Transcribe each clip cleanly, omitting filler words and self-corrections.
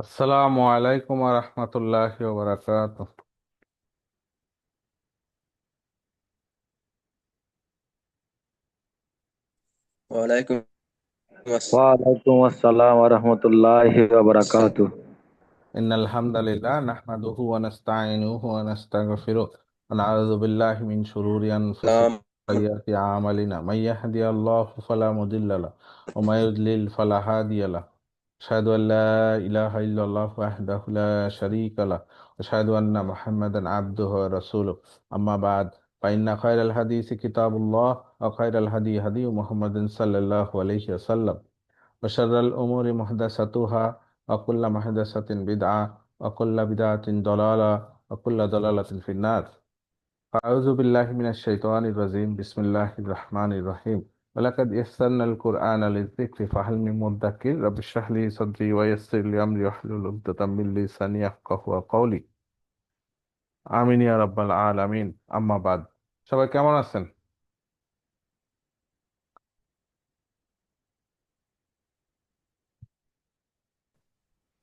আসসালামু আলাইকুম রহমতুল্লাহি ওয়া বারাকাতুহ। ওয়ালাইকুম আসসালাম। ওয়ালাইকুম আসসালাম ওয়া রাহমাতুল্লাহি ওয়া বারাকাতুহু। ইন্নাল হামদালিল্লাহ নাহমাদুহু ওয়া নাস্তাঈনুহু ওয়া নাস্তাগফিরুহ ওয়া না'উযু বিল্লাহি মিন শুরুরি আনফুসিনা ওয়া সাইয়্যাতি আ'মালিনা মান ইয়াহদিহিল্লাহু ফালা মুদিল্লা লাহু ওয়া মান ইউদ্লিল ফালা হাদিয়া লাহু। আশহাদু আল লা ইলাহা ইল্লাল্লাহু ওয়াহদাহু লা শারীকা লাহু ওয়া আশহাদু আন্না মুহাম্মাদান আবদুহু ওয়া রাসূলুহু। আম্মা বা'দ, ফাইন্না খায়রাল হাদিসি কিতাবুল্লাহ ওয়া খায়রাল হাদী হাদী মুহাম্মাদিন সাল্লাল্লাহু আলাইহি ওয়াসাল্লাম ওয়া শাররাল উমুরি মুহদাসাতুহা ওয়া কুল্লু মুহদাসাতিন বিদআহ ওয়া কুল্লু বিদআতিন দালালাহ ওয়া কুল্লু দালালাতিন ফিন্নার। আউযু বিল্লাহি মিনাশ শাইতানির রাজিম। বিসমিল্লাহির রাহমানির রহিম। ওয়ালাকাদ ইয়াসসারনাল কুরআনা লিয-যিকরি ফাহাল মিন মুদ্দাক্কির। রাব্বিশ ইশরাহ লি সাদরি ওয়া ইয়াসসির লি আমরি ওয়াহলুল উকদাতাম মিন লিসানি ইয়াফকাহু কাওলি। আমিন ইয়া রাব্বাল আলামিন। আম্মা বাদ। সবাই কেমন আছেন?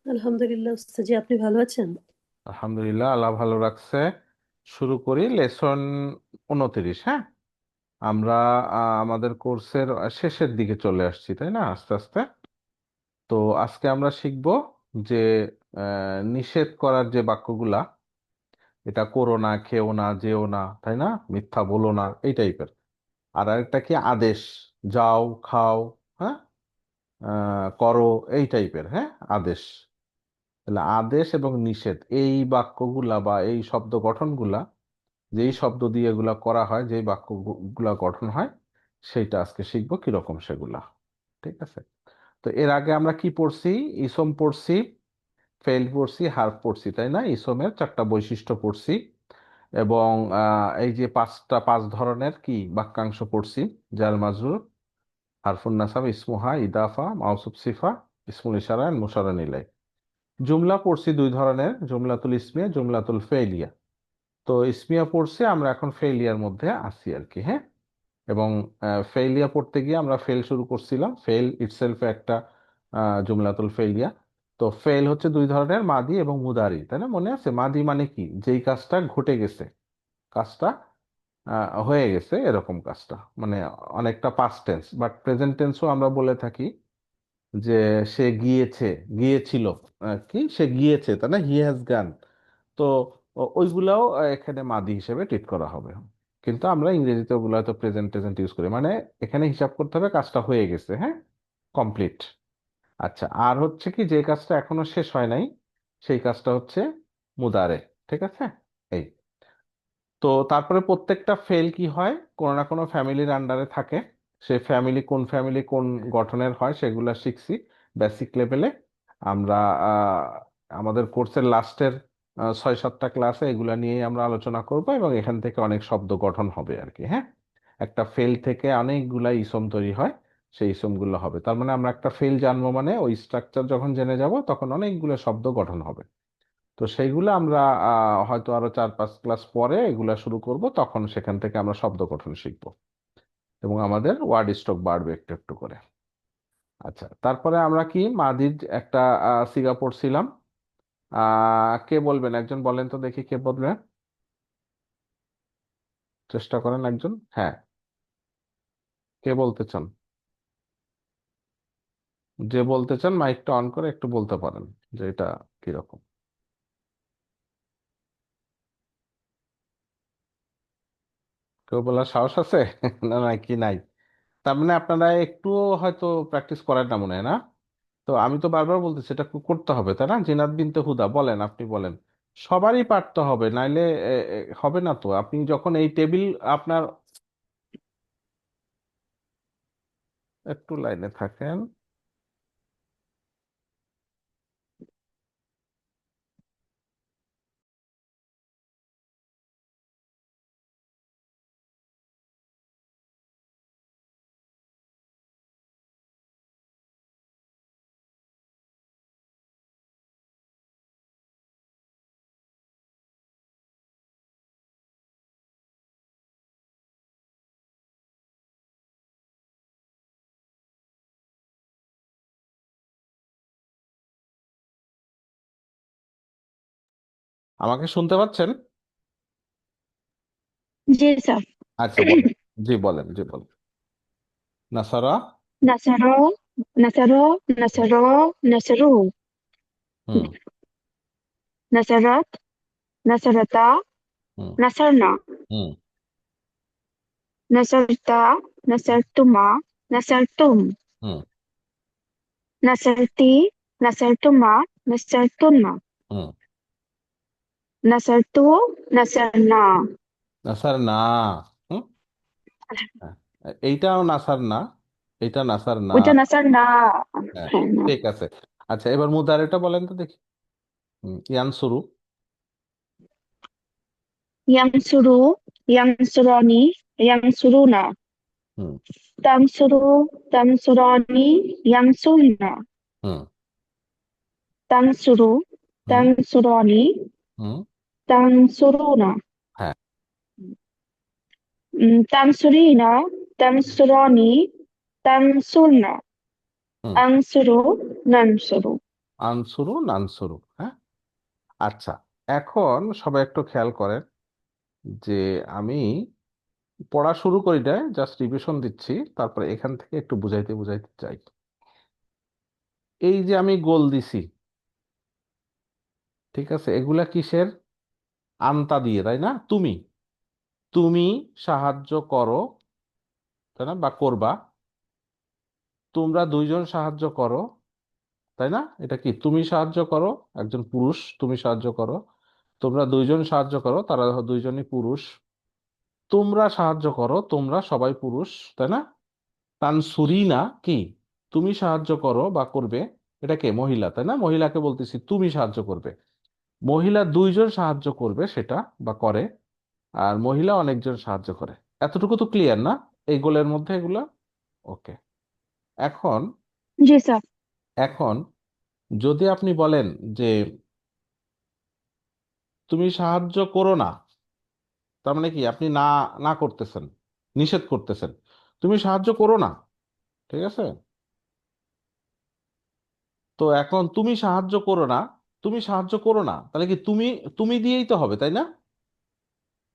আলহামদুলিল্লাহ উস্তাজি, আপনি ভালো আছেন? আলহামদুলিল্লাহ, আল্লাহ ভালো রাখছে। শুরু করি লেসন 29। হ্যাঁ, আমরা আমাদের কোর্সের শেষের দিকে চলে আসছি, তাই না, আস্তে আস্তে। তো আজকে আমরা শিখব যে নিষেধ করার যে বাক্যগুলা, এটা করো না, খেও না, যেও না, তাই না, মিথ্যা বলো না, এই টাইপের। আর আরেকটা কি আদেশ, যাও, খাও, হ্যাঁ, করো, এই টাইপের, হ্যাঁ, আদেশ। তাহলে আদেশ এবং নিষেধ এই বাক্যগুলা বা এই শব্দ গঠনগুলা, যেই শব্দ দিয়ে এগুলা করা হয়, যেই বাক্যগুলা গঠন হয়, সেইটা আজকে শিখবো কিরকম সেগুলা। ঠিক আছে। তো এর আগে আমরা কি পড়ছি? ইসম পড়ছি, ফেইল পড়ছি, হার্ফ পড়ছি, তাই না? ইসমের 4টা বৈশিষ্ট্য পড়ছি এবং এই যে পাঁচ ধরনের কি বাক্যাংশ পড়ছি: জার মাজরুর, হারফুন নাসাব, ইসমুহা, ইদাফা, মাউসুফ সিফা, ইসমুল ইশারা, মুশাররা ইলাইহি। জুমলা পড়ছি দুই ধরনের: জুমলাতুল ইসমিয়া, জুমলাতুল ফেইলিয়া। তো ইসমিয়া পড়ছি, আমরা এখন ফেইলিয়ার মধ্যে আছি আর কি। হ্যাঁ, এবং ফেইলিয়া পড়তে গিয়ে আমরা ফেল শুরু করছিলাম। ফেল ইটসেলফ একটা জুমলাতুল ফেইলিয়া। তো ফেল হচ্ছে দুই ধরনের: মাদি এবং মুদারি, তাই না? মনে আছে? মাদি মানে কি? যেই কাজটা ঘটে গেছে, কাজটা হয়ে গেছে, এরকম কাজটা, মানে অনেকটা পাস্ট টেন্স। বাট প্রেজেন্ট টেন্সও আমরা বলে থাকি যে সে গিয়েছে, গিয়েছিল, কি সে গিয়েছে, তাই না, হি হ্যাজ গান। তো ওইগুলাও এখানে মাদি হিসেবে ট্রিট করা হবে। কিন্তু আমরা ইংরেজিতে ওগুলো হয়তো প্রেজেন্ট টেন্স ইউজ করি, মানে এখানে হিসাব করতে হবে কাজটা হয়ে গেছে, হ্যাঁ, কমপ্লিট। আচ্ছা, আর হচ্ছে কি, যে কাজটা এখনো শেষ হয় নাই, সেই কাজটা হচ্ছে মুদারে। ঠিক আছে। এই, তো তারপরে প্রত্যেকটা ফেল কি হয়, কোনো না কোনো ফ্যামিলির আন্ডারে থাকে। সে ফ্যামিলি কোন ফ্যামিলি কোন গঠনের হয় সেগুলা শিখছি বেসিক লেভেলে। আমরা আহ, আমাদের কোর্সের লাস্টের 6-7টা ক্লাসে এগুলা নিয়েই আমরা আলোচনা করব এবং এখান থেকে অনেক শব্দ গঠন হবে আর কি। হ্যাঁ, একটা ফেল থেকে অনেকগুলা ইসম তৈরি হয়, সেই ইসমগুলো হবে। তার মানে আমরা একটা ফেল জানবো, মানে ওই স্ট্রাকচার যখন জেনে যাব তখন অনেকগুলো শব্দ গঠন হবে। তো সেইগুলো আমরা হয়তো আরো 4-5 ক্লাস পরে এগুলা শুরু করব, তখন সেখান থেকে আমরা শব্দ গঠন শিখবো এবং আমাদের ওয়ার্ড স্টক বাড়বে একটু একটু করে। আচ্ছা, তারপরে আমরা কি মাদির একটা সিগা পড়ছিলাম। কে বলবেন? একজন বলেন তো দেখি, কে বলবেন? চেষ্টা করেন একজন। হ্যাঁ, কে বলতে চান? যে বলতে চান মাইকটা অন করে একটু বলতে পারেন যে এটা কিরকম। কেউ বলার সাহস আছে? না, নাই কি নাই? তার মানে আপনারা একটু হয়তো প্র্যাকটিস করেন না মনে হয়, না? তো আমি তো বারবার বলতেছি এটা করতে হবে, তাই না? জিনাত বিনতে হুদা, বলেন, আপনি বলেন। সবারই পারতে হবে, নাইলে হবে না। তো আপনি যখন এই টেবিল আপনার, একটু লাইনে থাকেন। আমাকে শুনতে পাচ্ছেন? জি স্যার। আচ্ছা, বলেন। জি, বলেন, জি, বলেন। নাসারা। নাসারো, নাসারো, নাসারো, নাসারু, হুম। নাসারাত, নাসারাতা, হুম। নাসারনা, হুম। নাসারতা, নাসারতুমা, নাসারতুম, হুম। নাসারতি, নাসারতুমা, নাসারতুন্না, হুম। নাসারতু, নাসারনা। নাসার না। হুম। হ্যাঁ। এইটাও নাসার না, এইটা নাসার না। ওটা নাসারনা। হ্যাঁ, হ্যাঁ না। ঠিক আছে। আচ্ছা, এবার মুদারেটা বলেন তো দেখি। ইয়ানসুরু। ইয়ানসুরু, ইয়ানসুরানি, ইয়ানসুরুনা, হুম। তানসুরু, তানসুরানি, ইয়ানসুরনা, হুম। তানসুরু, হুম। তানসুরানি, হুম। তানসুরুনা, হ্যাঁ। তানসুরিনা, তানসুরানি, তানসুরনা, হুম। আনসুরু, নানসুরু। আনসুরু নানসুরু, হ্যাঁ। আচ্ছা, এখন সবাই একটু খেয়াল করেন যে আমি পড়া শুরু করি না, জাস্ট রিভিশন দিচ্ছি, তারপরে এখান থেকে একটু বুঝাইতে বুঝাইতে চাই। এই যে আমি গোল দিছি, ঠিক আছে, এগুলা কিসের? আন্তা দিয়ে, তাই না? তুমি, তুমি সাহায্য করো, তাই না, বা করবা। তোমরা দুইজন সাহায্য করো, তাই না? এটা কি? তুমি সাহায্য করো, একজন পুরুষ, তুমি সাহায্য করো। তোমরা দুইজন সাহায্য করো, তারা দুইজনই পুরুষ। তোমরা সাহায্য করো, তোমরা সবাই পুরুষ, তাই না? তানসুরিনা কি? তুমি সাহায্য করো বা করবে। এটা কে? মহিলা, তাই না? মহিলাকে বলতেছি তুমি সাহায্য করবে। মহিলা দুইজন সাহায্য করবে সেটা বা করে, আর মহিলা অনেকজন সাহায্য করে। এতটুকু তো ক্লিয়ার না এই গোলের মধ্যে এগুলা? ওকে। এখন, জি স্যার। এখন যদি আপনি বলেন যে তুমি সাহায্য করো না, তার মানে কি? আপনি না, না করতেছেন, নিষেধ করতেছেন, তুমি সাহায্য করো না, ঠিক আছে? তো এখন তুমি সাহায্য করো না, তুমি সাহায্য করো না, তাহলে কি তুমি, তুমি দিয়েই তো হবে, তাই না?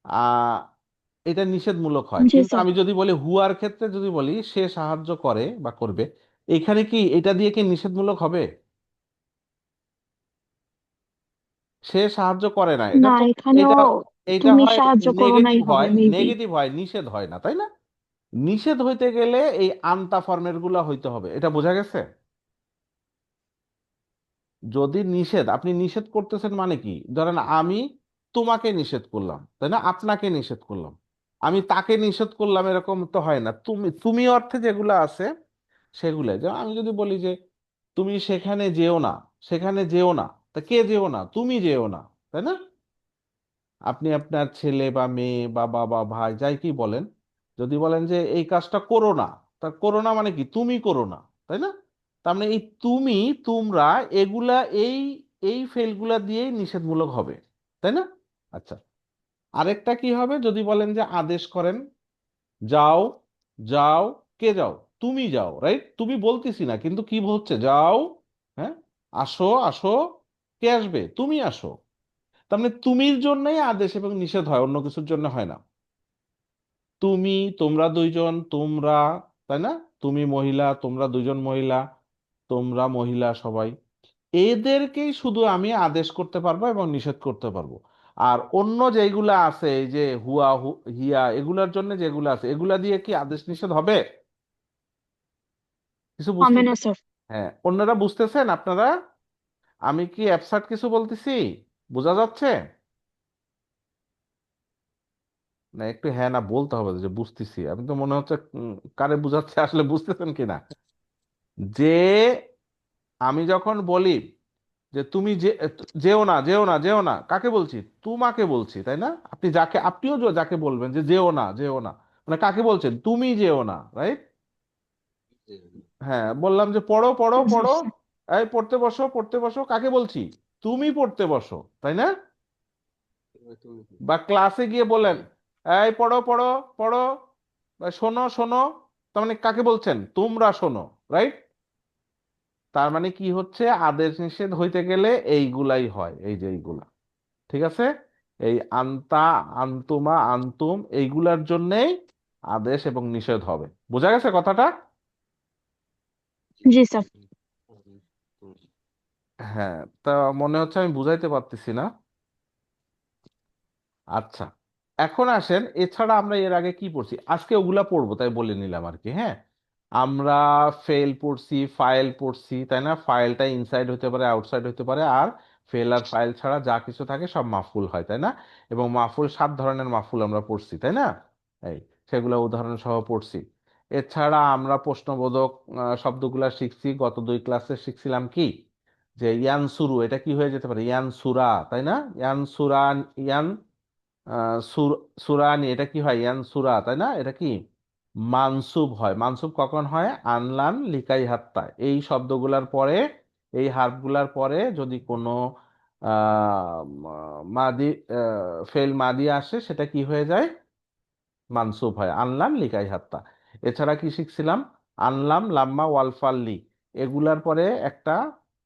আহ এটা নিষেধমূলক হয়, জি কিন্তু স্যার। আমি যদি বলি হুয়ার ক্ষেত্রে, যদি বলি সে সাহায্য করে বা করবে, এখানে কি এটা দিয়ে কি নিষেধমূলক হবে? সে সাহায্য করে না, এটা না, তো, এখানেও এটা, এইটা তুমি হয় সাহায্য করো নাই নেগেটিভ, হবে হয় মেবি। নেগেটিভ, হয় নিষেধ, হয় না, তাই না? নিষেধ হইতে গেলে এই আনতা ফর্মের গুলা হইতে হবে, এটা বোঝা গেছে? যদি নিষেধ, আপনি নিষেধ করতেছেন মানে কি? ধরেন আমি তোমাকে নিষেধ করলাম, তাই না, আপনাকে নিষেধ করলাম, আমি তাকে নিষেধ করলাম, এরকম তো হয় না। তুমি, তুমি অর্থে যেগুলো আছে সেগুলো, যেমন আমি যদি বলি যে তুমি সেখানে যেও না, সেখানে যেও না, তা কে যেও না? তুমি যেও না, তাই না? আপনি আপনার ছেলে বা মেয়ে বা বাবা ভাই যাই কি বলেন, যদি বলেন যে এই কাজটা করো না, তা করো না মানে কি? তুমি করো না, তাই না? তার মানে এই তুমি, তোমরা, এগুলা, এই এই ফেলগুলা দিয়েই নিষেধমূলক হবে, তাই না? আচ্ছা, আরেকটা কি হবে? যদি বলেন যে আদেশ করেন, যাও, যাও, কে যাও? তুমি যাও, রাইট? তুমি বলতেছি না, কিন্তু কি হচ্ছে? যাও, হ্যাঁ, আসো, আসো, কে আসবে? তুমি আসো। তার মানে তুমির জন্যই আদেশ এবং নিষেধ হয়, অন্য কিছুর জন্য হয় না। তুমি, তোমরা দুইজন, তোমরা, তাই না? তুমি মহিলা, তোমরা দুইজন মহিলা, তোমরা মহিলা সবাই, এদেরকেই শুধু আমি আদেশ করতে পারবো এবং নিষেধ করতে পারবো। আর অন্য যেগুলা আছে, এই যে হুয়া, হিয়া, এগুলার জন্য যেগুলো আছে, এগুলা দিয়ে কি আদেশ নিষেধ হবে? কিছু বুঝতে? হবে না স্যার। হ্যাঁ, অন্যরা বুঝতেছেন আপনারা? আমি কি অ্যাবসার্ট কিছু বলতেছি? বোঝা যাচ্ছে? না, একটু হ্যাঁ না বলতে হবে যে বুঝতেছি। আমি তো মনে হচ্ছে কারে বুঝাচ্ছে, আসলে বুঝতেছেন কিনা। যে আমি যখন বলি যে তুমি যে, যেও না, যেও না, যেও না, কাকে বলছি? তোমাকে বলছি, তাই না? আপনি যাকে, আপনিও যাকে বলবেন যে যেও না, যেও না, মানে কাকে বলছেন? তুমি যেও না, রাইট? হ্যাঁ, বললাম যে পড়ো, পড়ো, জি পড়ো, স্যার। এই পড়তে বসো, পড়তে বসো, কাকে বলছি? তুমি পড়তে বসো, তাই না? বা ক্লাসে গিয়ে বলেন এই পড়ো, পড়ো, পড়ো, বা শোনো, শোনো, তার মানে কাকে বলছেন? তোমরা শোনো, রাইট? তার মানে কি হচ্ছে? আদেশ নিষেধ হইতে গেলে এইগুলাই হয়, এই যে এইগুলা। ঠিক আছে? এই আন্তা, আন্তুমা, আন্তুম এইগুলার জন্যেই আদেশ এবং নিষেধ হবে। বোঝা গেছে কথাটা? জি স্যার। হ্যাঁ, তা মনে হচ্ছে আমি বুঝাইতে পারতেছি না। আচ্ছা, এখন আসেন, এছাড়া আমরা এর আগে কি পড়ছি, আজকে ওগুলা পড়বো তাই বলে নিলাম আর কি। হ্যাঁ, আমরা ফেল পড়ছি, ফাইল পড়ছি, তাই না? ফাইলটা ইনসাইড হতে পারে, আউটসাইড হতে পারে, আর ফেল আর ফাইল ছাড়া যা কিছু থাকে সব মাফুল হয়, তাই না? এবং মাফুল 7 ধরনের মাফুল আমরা পড়ছি, তাই না? এই সেগুলো উদাহরণ সহ পড়ছি। এছাড়া আমরা প্রশ্নবোধক শব্দগুলা শিখছি। গত 2 ক্লাসে শিখছিলাম কি, যে ইয়ানসুরু এটা কি হয়ে যেতে পারে, ইয়ানসুরা, তাই না? ইয়ানসুরান, ইয়ান সুরানি এটা কি হয়, ইয়ান সুরা, তাই না? এটা কি মানসুব হয়। মানসুব কখন হয়? আনলান লিকাই হাত্তা এই শব্দগুলার পরে, এই হার্ফগুলার পরে যদি কোনো মাদি ফেল মাদি আসে, সেটা কি হয়ে যায়? মানসুব হয়, আনলাম লিকাই হাত্তা। এছাড়া কি শিখছিলাম? আনলাম, লাম্মা, ওয়ালফাল্লি এগুলার পরে একটা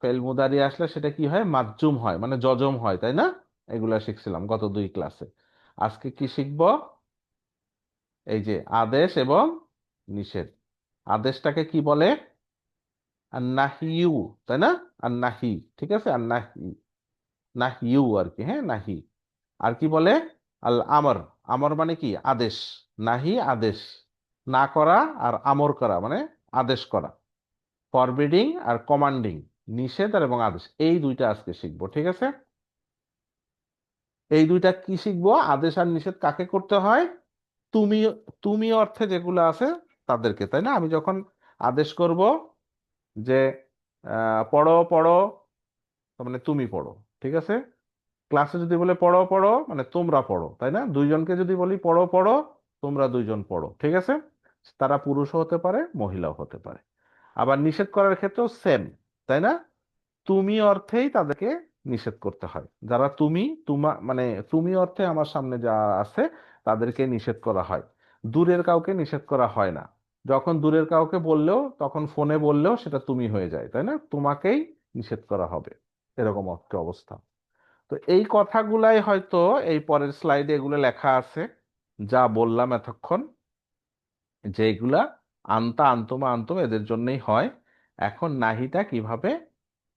ফেল মুদারি আসলে সেটা কি হয়? মাজজুম হয়, মানে জজম হয়, তাই না? এগুলা শিখছিলাম গত 2 ক্লাসে। আজকে কি শিখব? এই যে আদেশ এবং নিষেধ। আদেশটাকে কি বলে? আন্নাহিউ, তাই না? আন্নাহি, ঠিক আছে, আন্নাহি, নাহিউ আর কি, হ্যাঁ, নাহি। আর কি বলে? আল আমর। আমর মানে কি? আদেশ। নাহি আদেশ, না করা, আর আমর করা মানে আদেশ করা। ফরবিডিং আর কমান্ডিং, নিষেধ আর এবং আদেশ, এই দুইটা আজকে শিখবো, ঠিক আছে? এই দুইটা কি শিখবো? আদেশ আর নিষেধ কাকে করতে হয়? তুমি, তুমি অর্থে যেগুলো আছে তাদেরকে, তাই না? আমি যখন আদেশ করব যে পড়ো পড়ো, তার মানে তুমি পড়ো, ঠিক আছে? ক্লাসে যদি বলে পড়ো পড়ো, মানে তোমরা পড়ো, তাই না? দুইজনকে যদি বলি পড়ো পড়ো, তোমরা দুইজন পড়ো, ঠিক আছে? তারা পুরুষও হতে পারে, মহিলাও হতে পারে। আবার নিষেধ করার ক্ষেত্রেও সেম, তাই না? তুমি অর্থেই তাদেরকে নিষেধ করতে হয়। যারা তুমি, মানে তুমি অর্থে আমার সামনে যা আছে তাদেরকে নিষেধ করা হয়। দূরের কাউকে নিষেধ করা হয় না। যখন দূরের কাউকে বললেও, তখন ফোনে বললেও সেটা তুমি হয়ে যায়, তাই না? তোমাকেই নিষেধ করা হবে, এরকম একটা অবস্থা। তো এই কথাগুলাই হয়তো এই পরের স্লাইডে এগুলো লেখা আছে, যা বললাম এতক্ষণ, যে এগুলা আনতা, আন্তমা, আন্তম এদের জন্যই হয়। এখন নাহিটা কিভাবে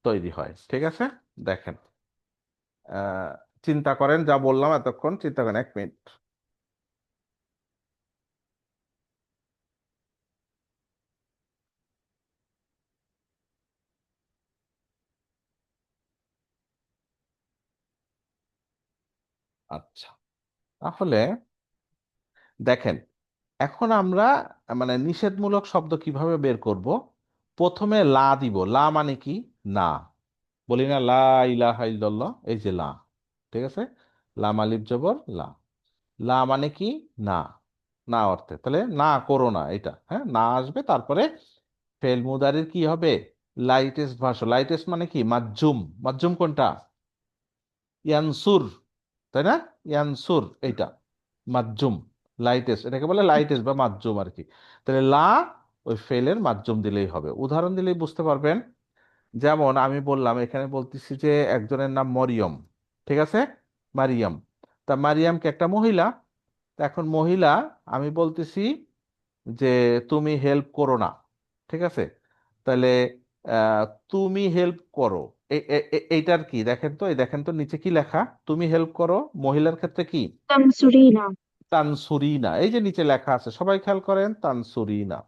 তৈরি হয়, ঠিক আছে? দেখেন, আহ চিন্তা করেন, যা বললাম এতক্ষণ চিন্তা করেন 1 মিনিট। আচ্ছা, তাহলে দেখেন, এখন আমরা মানে নিষেধমূলক শব্দ কিভাবে বের করব? প্রথমে লা দিব। লা মানে কি? না। বলি না লা ইলাহা ইল্লাল্লাহ, এই যে লা, ঠিক আছে? লাম আলিফ জবর লা। লা মানে কি? না। না অর্থে, তাহলে না করো না, এটা, হ্যাঁ, না আসবে। তারপরে ফেল মুদারির কি হবে? Lightest version. লাইটেস্ট মানে কি? মাজজুম। মাজজুম কোনটা? ইয়ানসুর, তাই না? ইয়ানসুর এইটা মাজজুম। লাইটেস্ট এটাকে বলে লাইটেস্ট বা মাজজুম আর কি। তাহলে লা ওই ফেলের মাজজুম দিলেই হবে। উদাহরণ দিলেই বুঝতে পারবেন। যেমন আমি বললাম, এখানে বলতেছি যে একজনের নাম মরিয়ম, ঠিক আছে? মারিয়াম। তা মারিয়ামকে একটা মহিলা। তা এখন মহিলা, আমি বলতেছি যে তুমি হেল্প করো না, ঠিক আছে? তাহলে আহ, তুমি হেল্প করো, এইটার কি দেখেন তো, এই দেখেন তো নিচে কি লেখা? তুমি হেল্প করো, মহিলার ক্ষেত্রে কি? তানসুরিনা। তানসুরিনা, এই যে নিচে লেখা আছে, সবাই খেয়াল করেন, তানসুরিনা।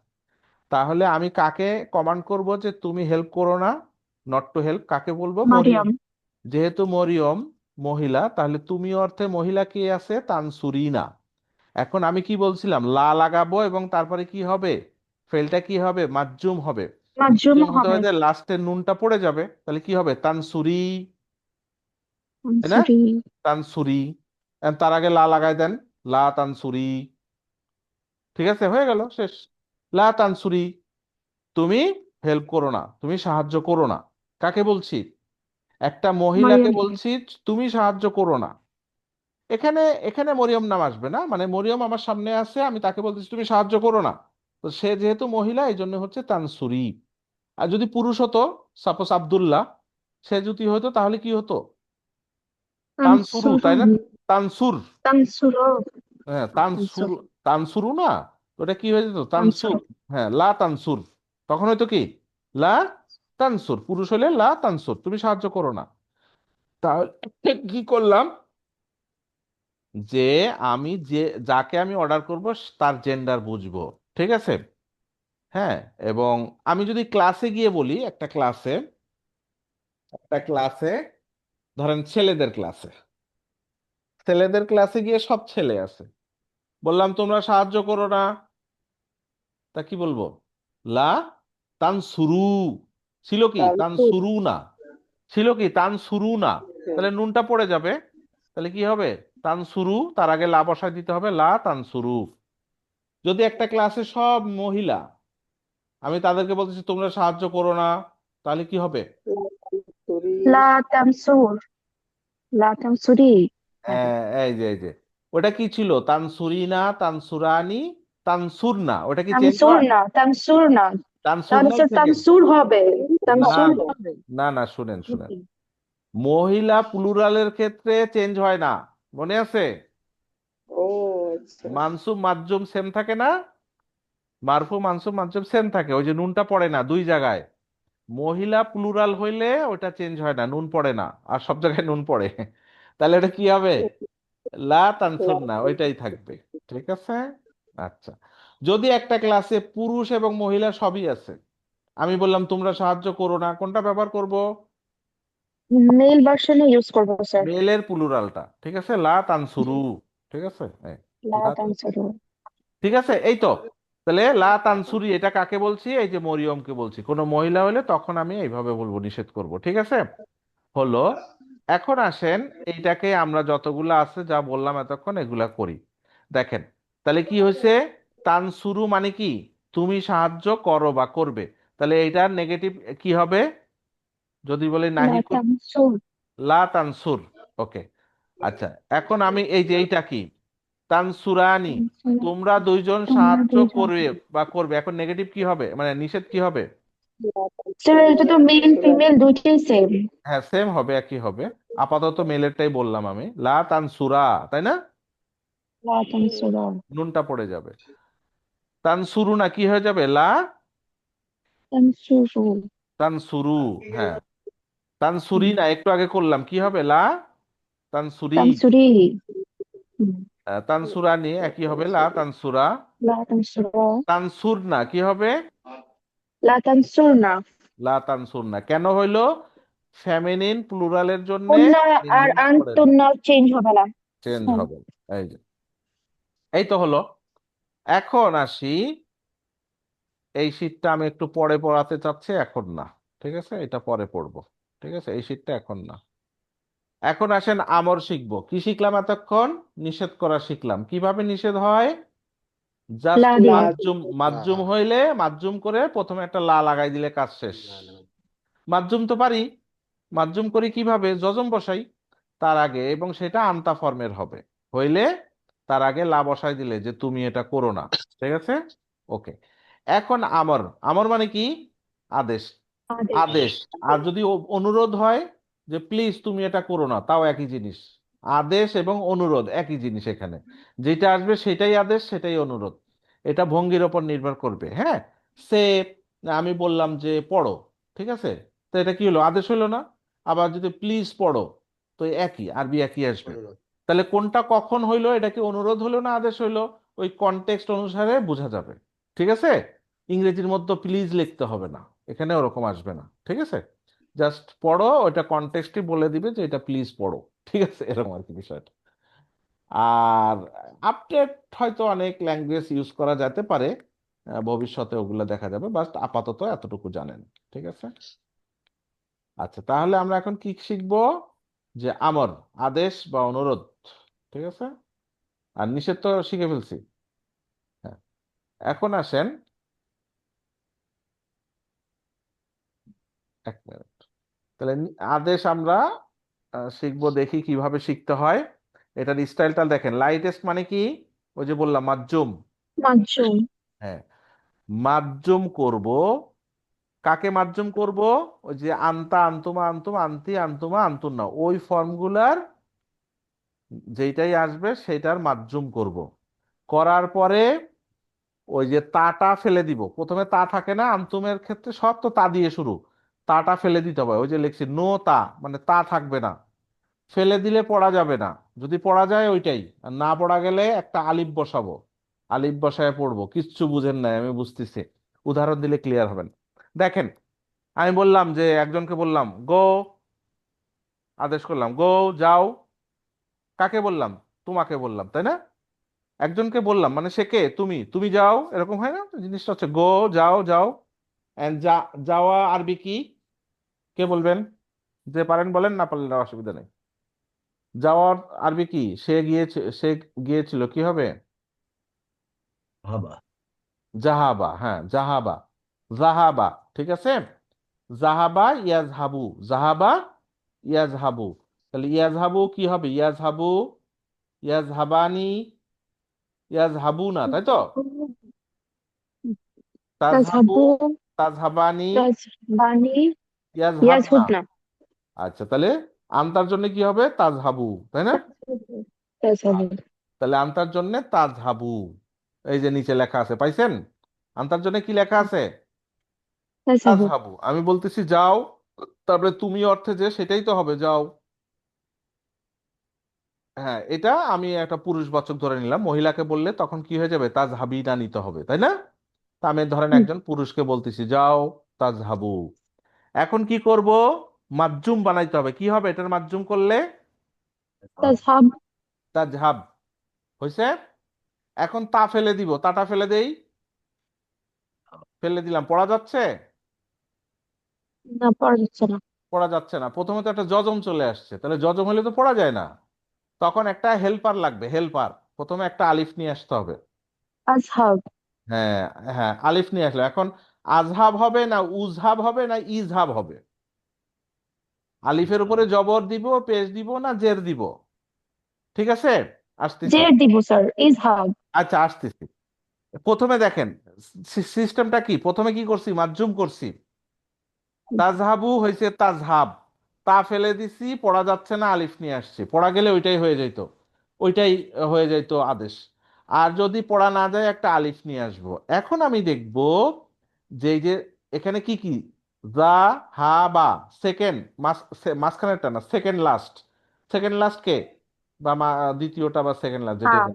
তাহলে আমি কাকে কমান্ড করব যে তুমি হেল্প করো না, নট টু হেল্প? কাকে বলবো? মরিয়ম। মারিয়াম। যেহেতু মরিয়ম মহিলা, তাহলে তুমি অর্থে মহিলা কে আছে? তানসুরিনা। এখন আমি কি বলছিলাম? লা লাগাবো এবং তারপরে কি হবে? ফেলটা কি হবে? মাজজুম হবে। মাজজুম মাজজুম হতে হবে। হতে লাস্টের নুনটা পড়ে যাবে, তাহলে কি হবে? তানসুরি, তাই না? তানসুরি। তানসুরি। তার আগে লা লাগাই দেন, লা তানসুরি, ঠিক আছে? হয়ে গেল, শেষ। লা তানসুরি, তুমি হেল্প করো না, তুমি সাহায্য করো না। কাকে বলছি? একটা মহিলাকে মারিয়ামকে। বলছি তুমি সাহায্য করো না। এখানে, এখানে মরিয়ম নাম আসবে না, মানে মরিয়ম আমার সামনে আছে, আমি তাকে বলতেছি তুমি সাহায্য করো না। তো সে যেহেতু মহিলা, এই জন্য হচ্ছে তানসুরি। আর যদি পুরুষ হতো, সাপোজ আব্দুল্লাহ, সে যদি হতো তাহলে কি হতো? তানসুরু, তাই না? তানসুরুন, তানসুর। তানসুরু, হ্যাঁ, তানসুর, তানসুর, তানসুরু না, তো ওটা কি হয়ে যেত? তানসুর। তানসুরু। হ্যাঁ, লা তানসুর। তখন হয়তো কি, লা তানসুর, পুরুষ হলে লা তানসুর, তুমি সাহায্য করো না। তাহলে কি করলাম, যে আমি যাকে আমি অর্ডার করব তার জেন্ডার বুঝবো। ঠিক আছে? হ্যাঁ, এবং আমি যদি ক্লাসে গিয়ে বলি, একটা ক্লাসে ধরেন ছেলেদের ক্লাসে গিয়ে সব ছেলে আছে, বললাম তোমরা সাহায্য করো না, তা কি বলবো? লা তানসুরু। ছিল কি তানসুর। তানসুরু না, ছিল কি তানসুরু না, তাহলে নুনটা পড়ে যাবে। তাহলে কি হবে? তানসুরু, তার আগে লা বসায় দিতে হবে, লা তানসুরু। যদি একটা ক্লাসে সব মহিলা, আমি তাদেরকে বলতেছি তোমরা সাহায্য করো না, তাহলে কি হবে? তানসুরি। লা তামসুর, লা তামসুরি হবে। এই যে ওটা কি ছিল? তানসুরিনা, তানসুরানি, তানসুরনা, ওটা কি চেঞ্জ তামসুর হয়? না, তামসুর না, তাহলে তানসুরনাই স্যার থেকে যায়। তামসুর হবে, না তামসুর হবে। না না, শুনেন, মহিলা প্লুরালের ক্ষেত্রে চেঞ্জ হয় না, মনে আছে? ও আচ্ছা। মানসুব মাজ্জুম সেম থাকে না, মারফু মানসুব মাজ্জুম সেম থাকে, ওই যে নুনটা পড়ে না দুই জায়গায়। মহিলা প্লুরাল হইলে ওটা চেঞ্জ হয় না, নুন পড়ে না, আর সব জায়গায় নুন পড়ে। তাহলে এটা কি হবে? লা তানসুর না, ওইটাই থাকবে। ঠিক আছে? আচ্ছা, যদি একটা ক্লাসে পুরুষ এবং মহিলা সবই আছে, আমি বললাম তোমরা সাহায্য করো না, কোনটা ব্যবহার করব? মেল ভার্সনে ইউজ করবো স্যার। মেলের প্লুরালটা, ঠিক আছে, লা তানসুরু। ঠিক আছে, লা লা তামসুরু। ঠিক আছে, এই তো। তাহলে লা তানসুরি এটা কাকে বলছি? এই যে মরিয়মকে বলছি। কোনো মহিলা হলে তখন আমি এইভাবে বলবো, নিষেধ করব। ঠিক আছে, হলো। এখন আসেন, এইটাকে আমরা যতগুলো আছে যা বললাম এতক্ষণ এগুলা করি। দেখেন, তাহলে কি হয়েছে? তানসুরু মানে কি? তুমি সাহায্য করো বা করবে। তাহলে এইটার নেগেটিভ কি হবে? যদি বলি লা নাহি তামসুর, লা তানসুর। ওকে, আচ্ছা। এখন আমি এই যে এইটা কি, তানসুরানি, তামসুর, তোমরা দুইজন তোমরা সাহায্য দুইজন। করবে বা করবে, এখন নেগেটিভ কি হবে, মানে নিষেধ কি হবে? স্যার এটা তো মেল ফিমেল দুইটাই সেম। হ্যাঁ, সেম হবে, একই হবে। আপাতত মেলেরটাই বললাম আমি, লা তানসুরা, তাই না? লা তামসুরা, নুনটা পড়ে যাবে। তানসুরু না কি হয়ে যাবে? লা তামসুরু, তানসুরু। হ্যাঁ, তানসুরি না, একটু আগে করলাম, কি হবে? লা তানসুরি। তামসুরি, তানসুরানি একই হবে, লা তানসুরা। লা তামসুরা, তানসুর না কি হবে? লা তামসুরনা। লা তানসুর না কেন হইলো? ফেমিনিন প্লুরালের জন্য কন্যা আর নুন পড়ে না, আন্তন্য চেঞ্জ হবে না। চেঞ্জ হ্যাঁ। হবে। এই যে, এই তো হলো। এখন আসি, এই শীটটা আমি একটু পরে পড়াতে চাচ্ছি, এখন না। ঠিক আছে, এটা পরে পড়বো। ঠিক আছে, এই শীটটা এখন না। এখন আসেন, আমর শিখবো। কি শিখলাম এতক্ষণ? নিষেধ করা শিখলাম। কিভাবে নিষেধ হয়? জাস্ট লা দিয়ে। মাজ্জুম, মাজ্জুম হইলে মাজ্জুম করে প্রথমে একটা লা লাগাই দিলে কাজ শেষ। মাজ্জুম তো পারি, মাজ্জুম করি কিভাবে? যজম বসাই তার আগে, এবং সেটা আনতা ফর্মের হবে, হইলে তার আগে লা বসাই দিলে যে তুমি এটা করো না। ঠিক আছে, ওকে। এখন আমর, আমর মানে কি? আদেশ। আদেশ। আদেশ। আর যদি অনুরোধ হয় যে প্লিজ তুমি এটা করো না, তাও একই জিনিস। আদেশ এবং অনুরোধ একই জিনিস এখানে, যেটা আসবে সেটাই আদেশ, সেটাই অনুরোধ। এটা ভঙ্গির ওপর নির্ভর করবে। হ্যাঁ, সে, আমি বললাম যে পড়ো, ঠিক আছে, তো এটা কি হলো? আদেশ হলো না? আবার যদি প্লিজ পড়ো, তো একই, আরবি একই আসবে। তাহলে কোনটা কখন হইলো? এটা কি অনুরোধ হলো না আদেশ হইলো? ওই কনটেক্সট অনুসারে বোঝা যাবে। ঠিক আছে, ইংরেজির মধ্যে প্লিজ লিখতে হবে না, এখানে ওরকম আসবে না। ঠিক আছে, জাস্ট পড়ো, ওইটা কনটেক্সটই বলে দিবে যে এটা প্লিজ পড়ো। ঠিক আছে, এরকম আর কি বিষয়টা। আর আপডেট হয়তো অনেক ল্যাঙ্গুয়েজ ইউজ করা যেতে পারে, ভবিষ্যতে ওগুলো দেখা যাবে, বাট আপাতত এতটুকু জানেন। ঠিক আছে, আচ্ছা, তাহলে আমরা এখন কি শিখবো? যে আমর, আদেশ বা অনুরোধ। ঠিক আছে, আর নিষেধ তো শিখে ফেলছি। হ্যাঁ, এখন আসেন, এক মিনিট। তাহলে আদেশ আমরা শিখবো, দেখি কিভাবে শিখতে হয়। এটার স্টাইলটা দেখেন, লাইটেস্ট মানে কি? ওই যে বললাম মাজ্জুম। মাজ্জুম। হ্যাঁ, মাজ্জুম করব। কাকে মাজ্জুম করব? ওই যে আনতা, আনতুমা, আনতুম, আনতি, আনতুমা, আনতুন্না, ওই ফর্মগুলার যেইটাই আসবে সেইটার মাজ্জুম করব। করার পরে ওই যে তাটা ফেলে দিব, প্রথমে তা থাকে না আন্তুমের ক্ষেত্রে, সব তো তা দিয়ে শুরু, তাটা ফেলে দিতে হবে। ওই যে লিখছি নো তা, মানে তা থাকবে না, ফেলে দিলে পড়া যাবে না। যদি পড়া যায় ওইটাই, আর না পড়া গেলে একটা আলিফ বসাবো, আলিফ বসায় পড়বো। কিচ্ছু বুঝেন নাই আমি বুঝতেছি, উদাহরণ দিলে ক্লিয়ার হবেন। দেখেন, আমি বললাম যে একজনকে বললাম গো, আদেশ করলাম গো, যাও। কাকে বললাম? তোমাকে বললাম, তাই না? একজনকে বললাম মানে সে কে? তুমি, তুমি যাও, এরকম হয় না? জিনিসটা হচ্ছে গো, যাও, যাও। এন্ড যাওয়া আরবি কি? কে বলবেন? যে পারেন বলেন, না পারলে না, অসুবিধা নেই। যাওয়ার আরবি কি? সে গিয়েছিল, কি হবে? হাবা। জাহাবা, হ্যাঁ জাহাবা, জাহাবা। ঠিক আছে, জাহাবা ইয়াজহাবু, জাহাবা ইয়াজহাবু। তাহলে ইয়াজহাবু কি হবে? ইয়াজহাবু, ইয়াজহাবানি, ইয়াজহাবু না, তাই তো? তাজহাবু, তাজহাবু তাজহাবানি, তাজবানি ইয়াজহাবনা। ইয়াজহুবনা আচ্ছা, তাহলে আমতার জন্য কি হবে? তাজহাবু, তাই না? তাজহাবু তাহলে আমতার জন্য তাজহাবু। এই যে নিচে লেখা আছে, পাইছেন? আমতার জন্য কি লেখা আছে? তাজহাবু তাজহাবু। আমি বলতেছি যাও, তারপরে তুমি অর্থে যে, সেটাই তো হবে যাও। হ্যাঁ, এটা আমি একটা পুরুষবাচক ধরে নিলাম। মহিলাকে বললে তখন কি হয়ে যাবে? তাজহাবিনা নিতে হবে, তাই না? তা আমি ধরেন হুম, একজন পুরুষকে বলতেছি যাও তাজহাবু। এখন কি করব? মাজ্জুম বানাইতে হবে। কি হবে এটার মাজ্জুম করলে? তাজহাব তাজহাব। হয়েছে? এখন তা ফেলে দিব, তাটা ফেলে দেই, ফেলে দিলাম। পড়া যাচ্ছে? না পড়া যাচ্ছে না পড়া যাচ্ছে না। প্রথমে তো একটা যজম চলে আসছে, তাহলে যজম হলে তো পড়া যায় না। তখন একটা হেল্পার লাগবে, হেল্পার। প্রথমে একটা আলিফ নিয়ে আসতে হবে। তাজহাব হ্যাঁ, হ্যাঁ, আলিফ নিয়ে আসলো। এখন আজহাব হবে না উজহাব হবে না ইজহাব হবে? আলিফের উপরে জবর দিব, পেশ দিব, না জের দিব? ঠিক আছে, আসতেছি। জের দিব স্যার ইজহাব আচ্ছা, আসতেছি। প্রথমে দেখেন সিস্টেমটা কি। প্রথমে কি করছি? মাজ্জুম করছি। তাজহাবু হয়েছে তাজহাব, তা ফেলে দিছি, পড়া যাচ্ছে না, আলিফ নিয়ে আসছি। পড়া গেলে ওইটাই হয়ে যাইতো, ওইটাই হয়ে যাইতো আদেশ। আর যদি পড়া না যায়, একটা আলিফ নিয়ে আসবো। এখন আমি দেখব যে এই যে এখানে কি কি, যা, হা, বা, সেকেন্ড, মাঝখানেরটা না, সেকেন্ড লাস্ট। সেকেন্ড লাস্ট কে? বা দ্বিতীয়টা বা সেকেন্ড লাস্ট, যেটা। হা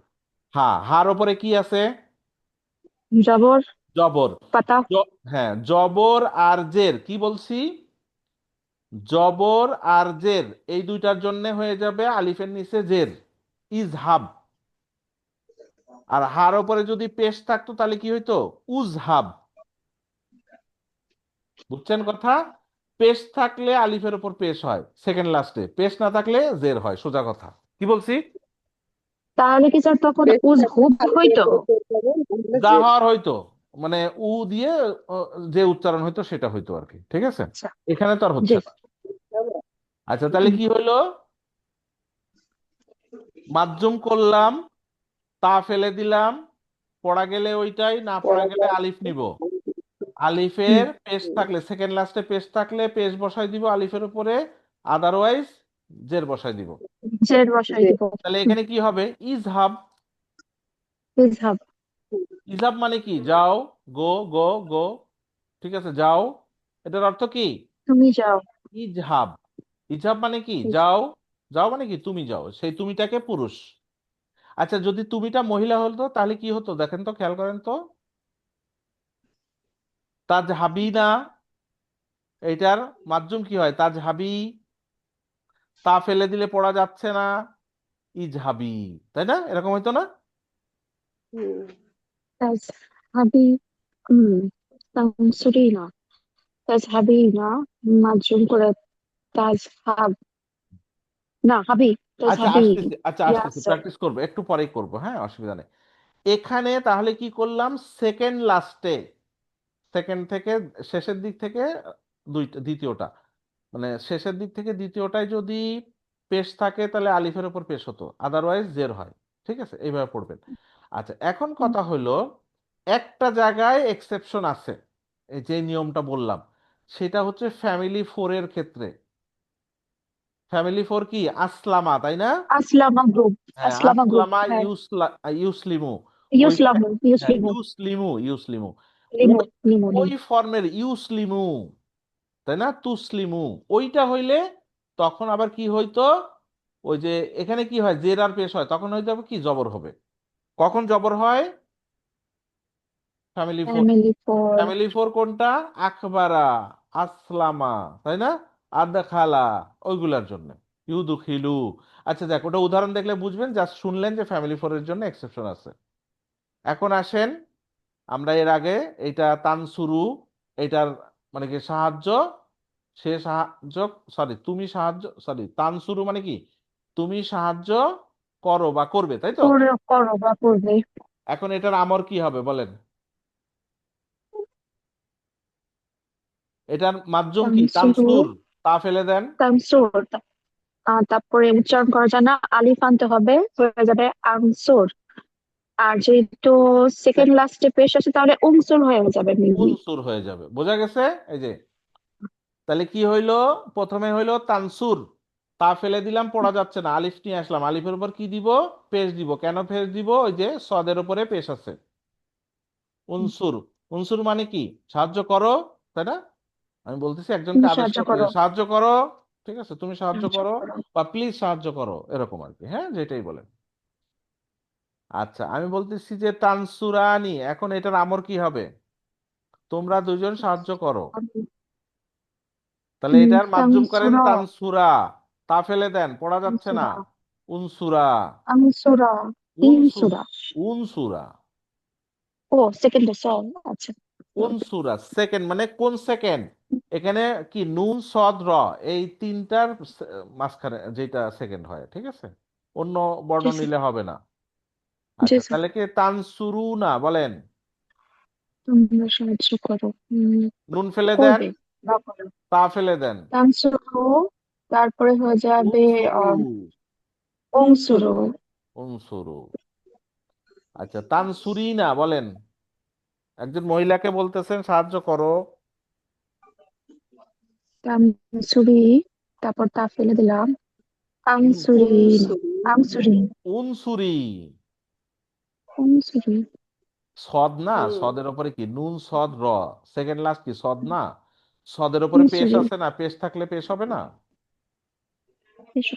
হা, হার ওপরে কি আছে? জবর জবর। পাতা হ্যাঁ, জবর আর জের, কি বলছি? জবর আর জের, এই দুইটার জন্য হয়ে যাবে আলিফের নিচে জের, ইজহাব। আর হার ওপরে যদি পেশ থাকতো তাহলে কি হইতো? উজহাব। বুঝছেন কথা? পেশ থাকলে আলিফের উপর পেশ হয় সেকেন্ড লাস্টে, পেশ না থাকলে জের হয়, সোজা কথা। কি বলছি? তাহলে কি স্যার তখন উজহুব হইতো যা হওয়ার হইতো, মানে উ দিয়ে যে উচ্চারণ হইতো সেটা হইতো আর কি। ঠিক আছে, আচ্ছা এখানে তো আর জি হচ্ছে না। আচ্ছা, তাহলে হুম, কি হইলো? মাজ্জুম করলাম, তা ফেলে দিলাম, পড়া গেলে ওইটাই, না পড়া গেলে আলিফ নিব। হুম, আলিফের পেশ থাকলে, সেকেন্ড লাস্টে পেশ থাকলে পেশ বসাই দিব আলিফের উপরে, আদারওয়াইজ জের বসাই দিব। জের বসাই দিব তাহলে হুম, এখানে কি হবে? ইজহাব। ইজহাব ইজহাব মানে কি? যাও, গো, গো, গো। ঠিক আছে, যাও। এটার অর্থ কি? তুমি যাও ইজহাব। ইজহাব মানে কি? যাও। যাও মানে কি? তুমি যাও। সেই তুমিটাকে পুরুষ। আচ্ছা, যদি তুমিটা মহিলা হতো তাহলে কি হতো দেখেন তো, খেয়াল করেন তো। তাজহাবিনা, এইটার মাধ্যম কি হয়? তাজহাবি। তা ফেলে দিলে পড়া যাচ্ছে না, ইজহাবি। তাই না? এরকম হইতো না? হুম। তাজহাবি হুম তানসুরি না তাজহাবি না মাজুম করে তাজহাব না হাবি আচ্ছা, তাজহাবি আসতেছি, আচ্ছা ইয়া আসতেছি, স্যার প্র্যাকটিস করবো, একটু পরেই করবো, হ্যাঁ, অসুবিধা নেই। এখানে তাহলে কি করলাম? সেকেন্ড লাস্টে, সেকেন্ড থেকে শেষের দিক থেকে দুইটা, দ্বিতীয়টা, মানে শেষের দিক থেকে দ্বিতীয়টায় যদি পেশ থাকে তাহলে আলিফের উপর পেশ হতো, আদারওয়াইজ জের হয়। ঠিক আছে, এইভাবে পড়বেন। আচ্ছা, এখন হুম, কথা হলো, একটা জায়গায় এক্সেপশন আছে, এই যে নিয়মটা বললাম, সেটা হচ্ছে ফ্যামিলি ফোরের ক্ষেত্রে। ফ্যামিলি ফোর কি আসলামা, তাই না? আসলামা গ্রুপ। হ্যাঁ, আসলামা গ্রুপ, আসলামা হ্যাঁ। ইউসলিমু। ওই ইউসলামু, হ্যাঁ, ইউসলিমু, ইউসলিমু। লিমু, ওই লিমু, ওই লিমু। ফর্মের ইউসলিমু, তাই না? তুসলিমু, ওইটা হইলে তখন আবার কি হইতো, ওই যে এখানে কি হয়, জের আর পেশ হয়, তখন হইতে হবে কি, জবর হবে। কখন জবর হয়? Family four. Family four. Family four কোনটা? আকবারা, আসলামা, তাই না? আদখালা, ওইগুলার জন্য ইউদুখিলু। আচ্ছা দেখ, ওটা উদাহরণ দেখলে বুঝবেন, জাস্ট শুনলেন যে ফ্যামিলি ফোর এর জন্য এক্সেপশন আছে। এখন আসেন, আমরা এর আগে এইটা তানসুরু, এটার মানে কি সাহায্য, সে সাহায্য, সরি তুমি সাহায্য, সরি তানসুরু মানে কি, তুমি সাহায্য করো বা করবে, তাই তো? করো, করো বা করবে। এখন এটার আমর কি হবে বলেন? এটার মাধ্যম কি? তানসুরু, তানসুর, তা ফেলে দেন। তানসুর। তারপরে উচ্চারণ করা যায় না, আলিফ আনতে হবে, হয়ে যাবে আনসুর। আর যেহেতু সেকেন্ড লাস্টে পেশ আছে, তাহলে উনসুর হয়ে যাবে মেনলি। উনসুর হয়ে যাবে, বোঝা গেছে? এই যে, তাহলে কি হইলো, প্রথমে হইলো তানসুর, তা ফেলে দিলাম, পড়া যাচ্ছে না, আলিফ নিয়ে আসলাম, আলিফের উপর কি দিব? পেশ দিব। কেন পেশ দিব? ওই যে সদের উপরে পেশ আছে। উনসুর, উনসুর মানে কি, সাহায্য করো, তাই না? আমি বলতেছি একজনকে তুমি আদেশ সাহায্য করতে, করো, সাহায্য করো, ঠিক আছে, তুমি সাহায্য সাহায্য করো, করো। বা প্লিজ সাহায্য করো, এরকম আর কি, হ্যাঁ, যেটাই বলেন। আচ্ছা, আমি বলতেছি যে তানসুরানি, এখন এটার আমর কি হবে? তোমরা দুজন সাহায্য করো। তাহলে এটার মাধ্যম করেন তানসুরা, তানসুরা, তা ফেলে দেন, পড়া যাচ্ছে না, তানসুরা, উনসুরা, আনসুরা, উনসু ইনসুরা। উনসুরা, ও সেকেন্ডে সল, আচ্ছা। উনসুরা। সেকেন্ড মানে কোন সেকেন্ড? এখানে কি নুন সদ র, এই তিনটার মাঝখানে যেটা সেকেন্ড হয়, ঠিক আছে? অন্য বর্ণ জি স্যার, নিলে হবে না। জি আচ্ছা, স্যার। তাহলে কি তানসুরু না বলেন? তোমরা সাহায্য করো, নুন ফেলে দেন, করবে বা করো। তা ফেলে দেন, তানসুরু, তারপরে হয়ে যাবে উনসুরু, উনসুরু। উনসুরু। আচ্ছা, তানসুরি না বলেন? একজন মহিলাকে বলতেছেন সাহায্য করো। তানসুরি, তারপর তা ফেলে দিলাম, উন- আনসুরি না, উনসুরি, আমসুরি, উনসুরি। উনসুরি, সদ না, হুম, সদের উপরে কি নুন সদ র, সেকেন্ড লাস্ট কি সদ না? সদের উপরে পেশ উনসুরি। আছে না, পেশ থাকলে পেশ হবে না? এসো।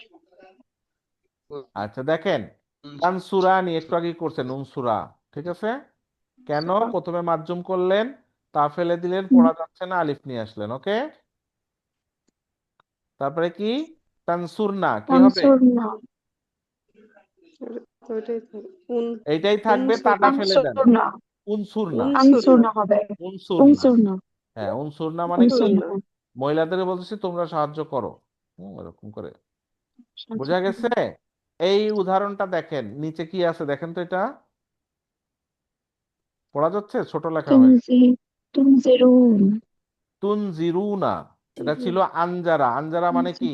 আচ্ছা দেখেন, তানসুরানি একটু আগে করছেন উনসুরা, ঠিক আছে? কেন প্রথমে মাধ্যম করলেন, তা ফেলে দিলেন, হুম, পড়া যাচ্ছে না, আলিফ নিয়ে আসলেন, ওকে? তারপরে কি, তানসুর না কি হবে? তানসুর না, ওইটাই তো উন এইটাই থাকবে, উনসুর, তাটা ফেলে দেন। আনসুর না, উনসুর না, উনসুর আনসুর না, না হবে, উনসুর না। উনসুর না, হ্যাঁ, উনসুর না মানে কি, উনসুর উনসুর না। না। মহিলাদের বলতেছি তোমরা সাহায্য করো, এরকম করে। সাহায্য বোঝা করো। গেছে? এই উদাহরণটা দেখেন, নিচে কি আছে দেখেন তো, এটা পড়া যাচ্ছে, ছোট লেখা হয়ে, তুমজি, তুমজিরুন। তুনজিরুনা, এটা ছিল আনজারা। আনজারা মানে কি,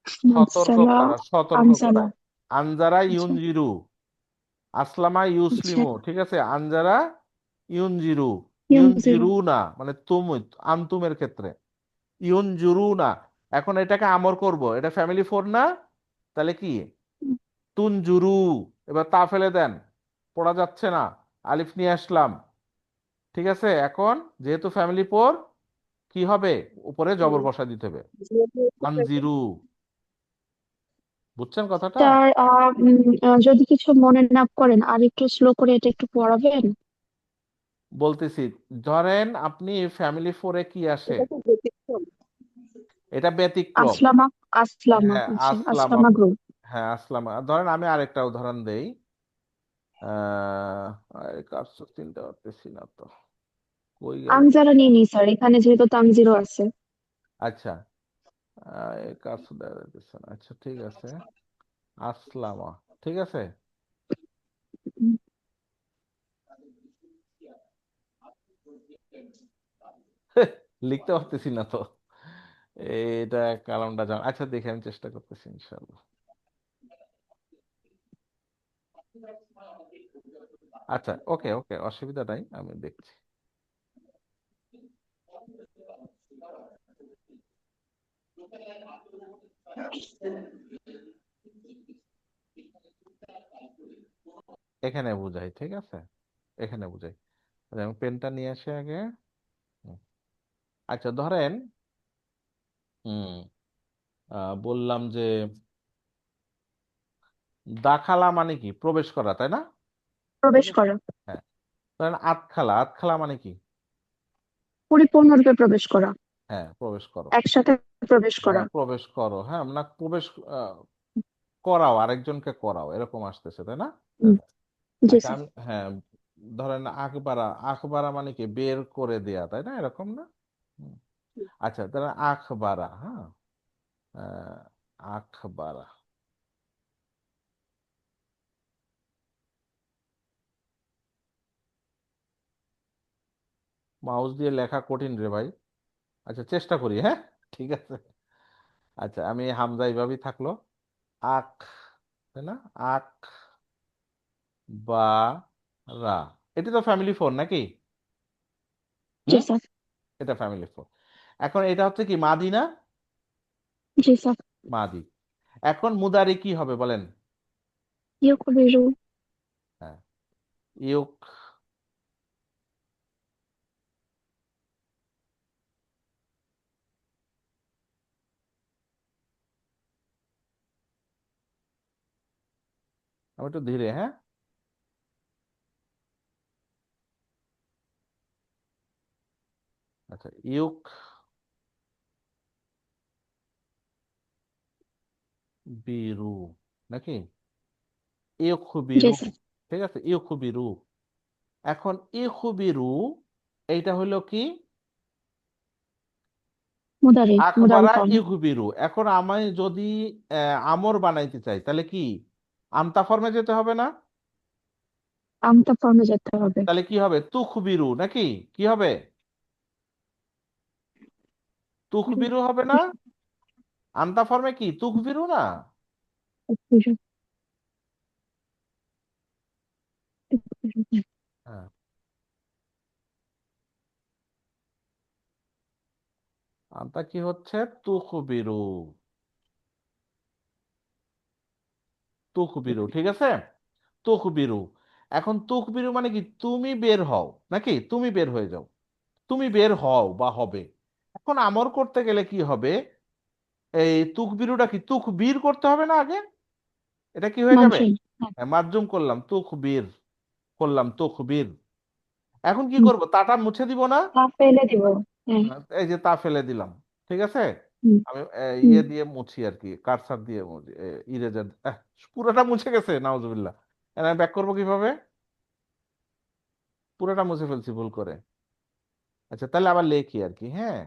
সতর্ক নানসালা, করা, সতর্ক করা। আনসালা। আনজারা আচ্ছা, ইউনজিরু, আসলামা আচ্ছা। ইউসলিমু, ঠিক আছে, আনজারা ইউনজিরু। ইউনজিরু, ইউনজিরুনা মানে তুমি, আনতুমের ক্ষেত্রে ইউনজুরুনা। এখন এটাকে আমর করব, এটা ফ্যামিলি ফোর না? তাহলে কি, তুনজুরু, এবার তা ফেলে দেন, পড়া যাচ্ছে না, আলিফ নিয়ে আসলাম, ঠিক আছে? এখন যেহেতু ফ্যামিলি ফোর, কি হবে, উপরে জবর হুম, বসা দিতে হবে, আনজিরু। বুঝছেন কথাটা? তার যদি কিছু মনে না করেন, আর একটু স্লো করে এটা একটু পড়াবেন। বলতেছি, ধরেন আপনি ফ্যামিলি ফোরে কি আসে, এটা তো ব্যতিক্রম। এটা ব্যতিক্রম। আসলামা, আসলামা, হ্যাঁ, আচ্ছা, আসলামা, আসলামা গ্রুপ। হ্যাঁ আসলামা। ধরেন আমি আরেকটা উদাহরণ দেই, কাজ চিনতে পারতেছি না তো, কই গেল? আনজারা নিয়ে নি স্যার, এখানে যেহেতু তানজিরও আছে। আচ্ছা, এই কাজ দেখা যাচ্ছে না। আচ্ছা ঠিক আছে, আসলামা, ঠিক আছে। উম, লিখতে পারতেছি না তো, এটা কালামটা জান, আচ্ছা দেখে আমি চেষ্টা করতেছি ইনশাল্লাহ। আচ্ছা, ওকে ওকে, অসুবিধা নাই, আমি দেখছি। এখানে বুঝাই, ঠিক আছে, এখানে বুঝাই। আমি পেনটা নিয়ে আসি আগে। হুম। আচ্ছা ধরেন, হুম, বললাম যে দাখালা মানে কি? প্রবেশ করা, তাই না? প্রবেশ করা। হ্যাঁ। ধরেন আতখালা, আতখালা মানে কি? পরিপূর্ণরূপে প্রবেশ করা। হ্যাঁ, প্রবেশ করো। একসাথে প্রবেশ করা। হ্যাঁ, প্রবেশ করো, হ্যাঁ না, প্রবেশ করাও, আরেকজনকে করাও, এরকম আসতেছে, তাই না? হুম, জি আচ্ছা স্যার। আমি, হ্যাঁ, ধরেন আখবারা, আখবারা মানে কি? বের করে দেয়া, তাই না? এরকম না? হুম। আচ্ছা তাহলে আখবারা, হ্যাঁ, আহ, আখবারা। মাউস দিয়ে লেখা কঠিন রে ভাই। আচ্ছা চেষ্টা করি, হ্যাঁ, ঠিক আছে। আচ্ছা আমি হামজা এইভাবেই থাকলো, আখ, তাই না? আখ বা রা। এটা তো ফ্যামিলি ফোন নাকি? জি হুম, স্যার। এটা ফ্যামিলি ফোন। এখন এটা হচ্ছে কি, মাদি না? জি স্যার। মাদি। এখন মুদারি কি হবে বলেন? ইউকবিরু। হ্যাঁ, ইউক, আমি একটু ধীরে, হ্যাঁ। আচ্ছা ইউক বিরু নাকি? জি ইউকবিরু, স্যার। ঠিক আছে, ইউকবিরু। এখন ইউকবিরু এইটা হলো কি? মুদারি, মুদারি আখবারা ফর্ম। ইউকবিরু। এখন আমি যদি আমর বানাইতে চাই তাহলে কি? আমতা ফর্মে যেতে হবে না? আমতা ফর্মে যেতে হবে। তাহলে কি হবে? তুখবিরু নাকি? কি হবে? তুখবিরু হবে না? আমতা ফর্মে কি তুখবিরু না? হ্যাঁ, আমতা কি হচ্ছে? তুখবিরু, তুখবিরু, ঠিক আছে, তুখবিরু। এখন তুখবিরু মানে কি? তুমি বের হও নাকি? তুমি বের হয়ে যাও, তুমি বের হও বা হবে। এখন আমর করতে গেলে কি হবে? এই তুখবিরুটা কি তুখবীর করতে হবে না আগে? এটা কি হয়ে যাবে? মানসুন। হ্যাঁ। হ্যাঁ, মাজ্জুম করলাম, তুখবীর করলাম, তুখবীর। এখন কি হুম, করব? তাটা মুছে দিব না? তা ফেলে দিব। হ্যাঁ। এই যে তা ফেলে দিলাম, ঠিক আছে। হুম, আমি হুম। ইয়ে দিয়ে মুছি আর কি, কারসার দিয়ে মুছি, ইরেজার। পুরোটা মুছে গেছে, নাউজুবিল্লাহ। এর আমি ব্যাক করবো কিভাবে? পুরোটা মুছে ফেলছি ভুল করে। আচ্ছা তাহলে আবার লেখি আর কি, হ্যাঁ।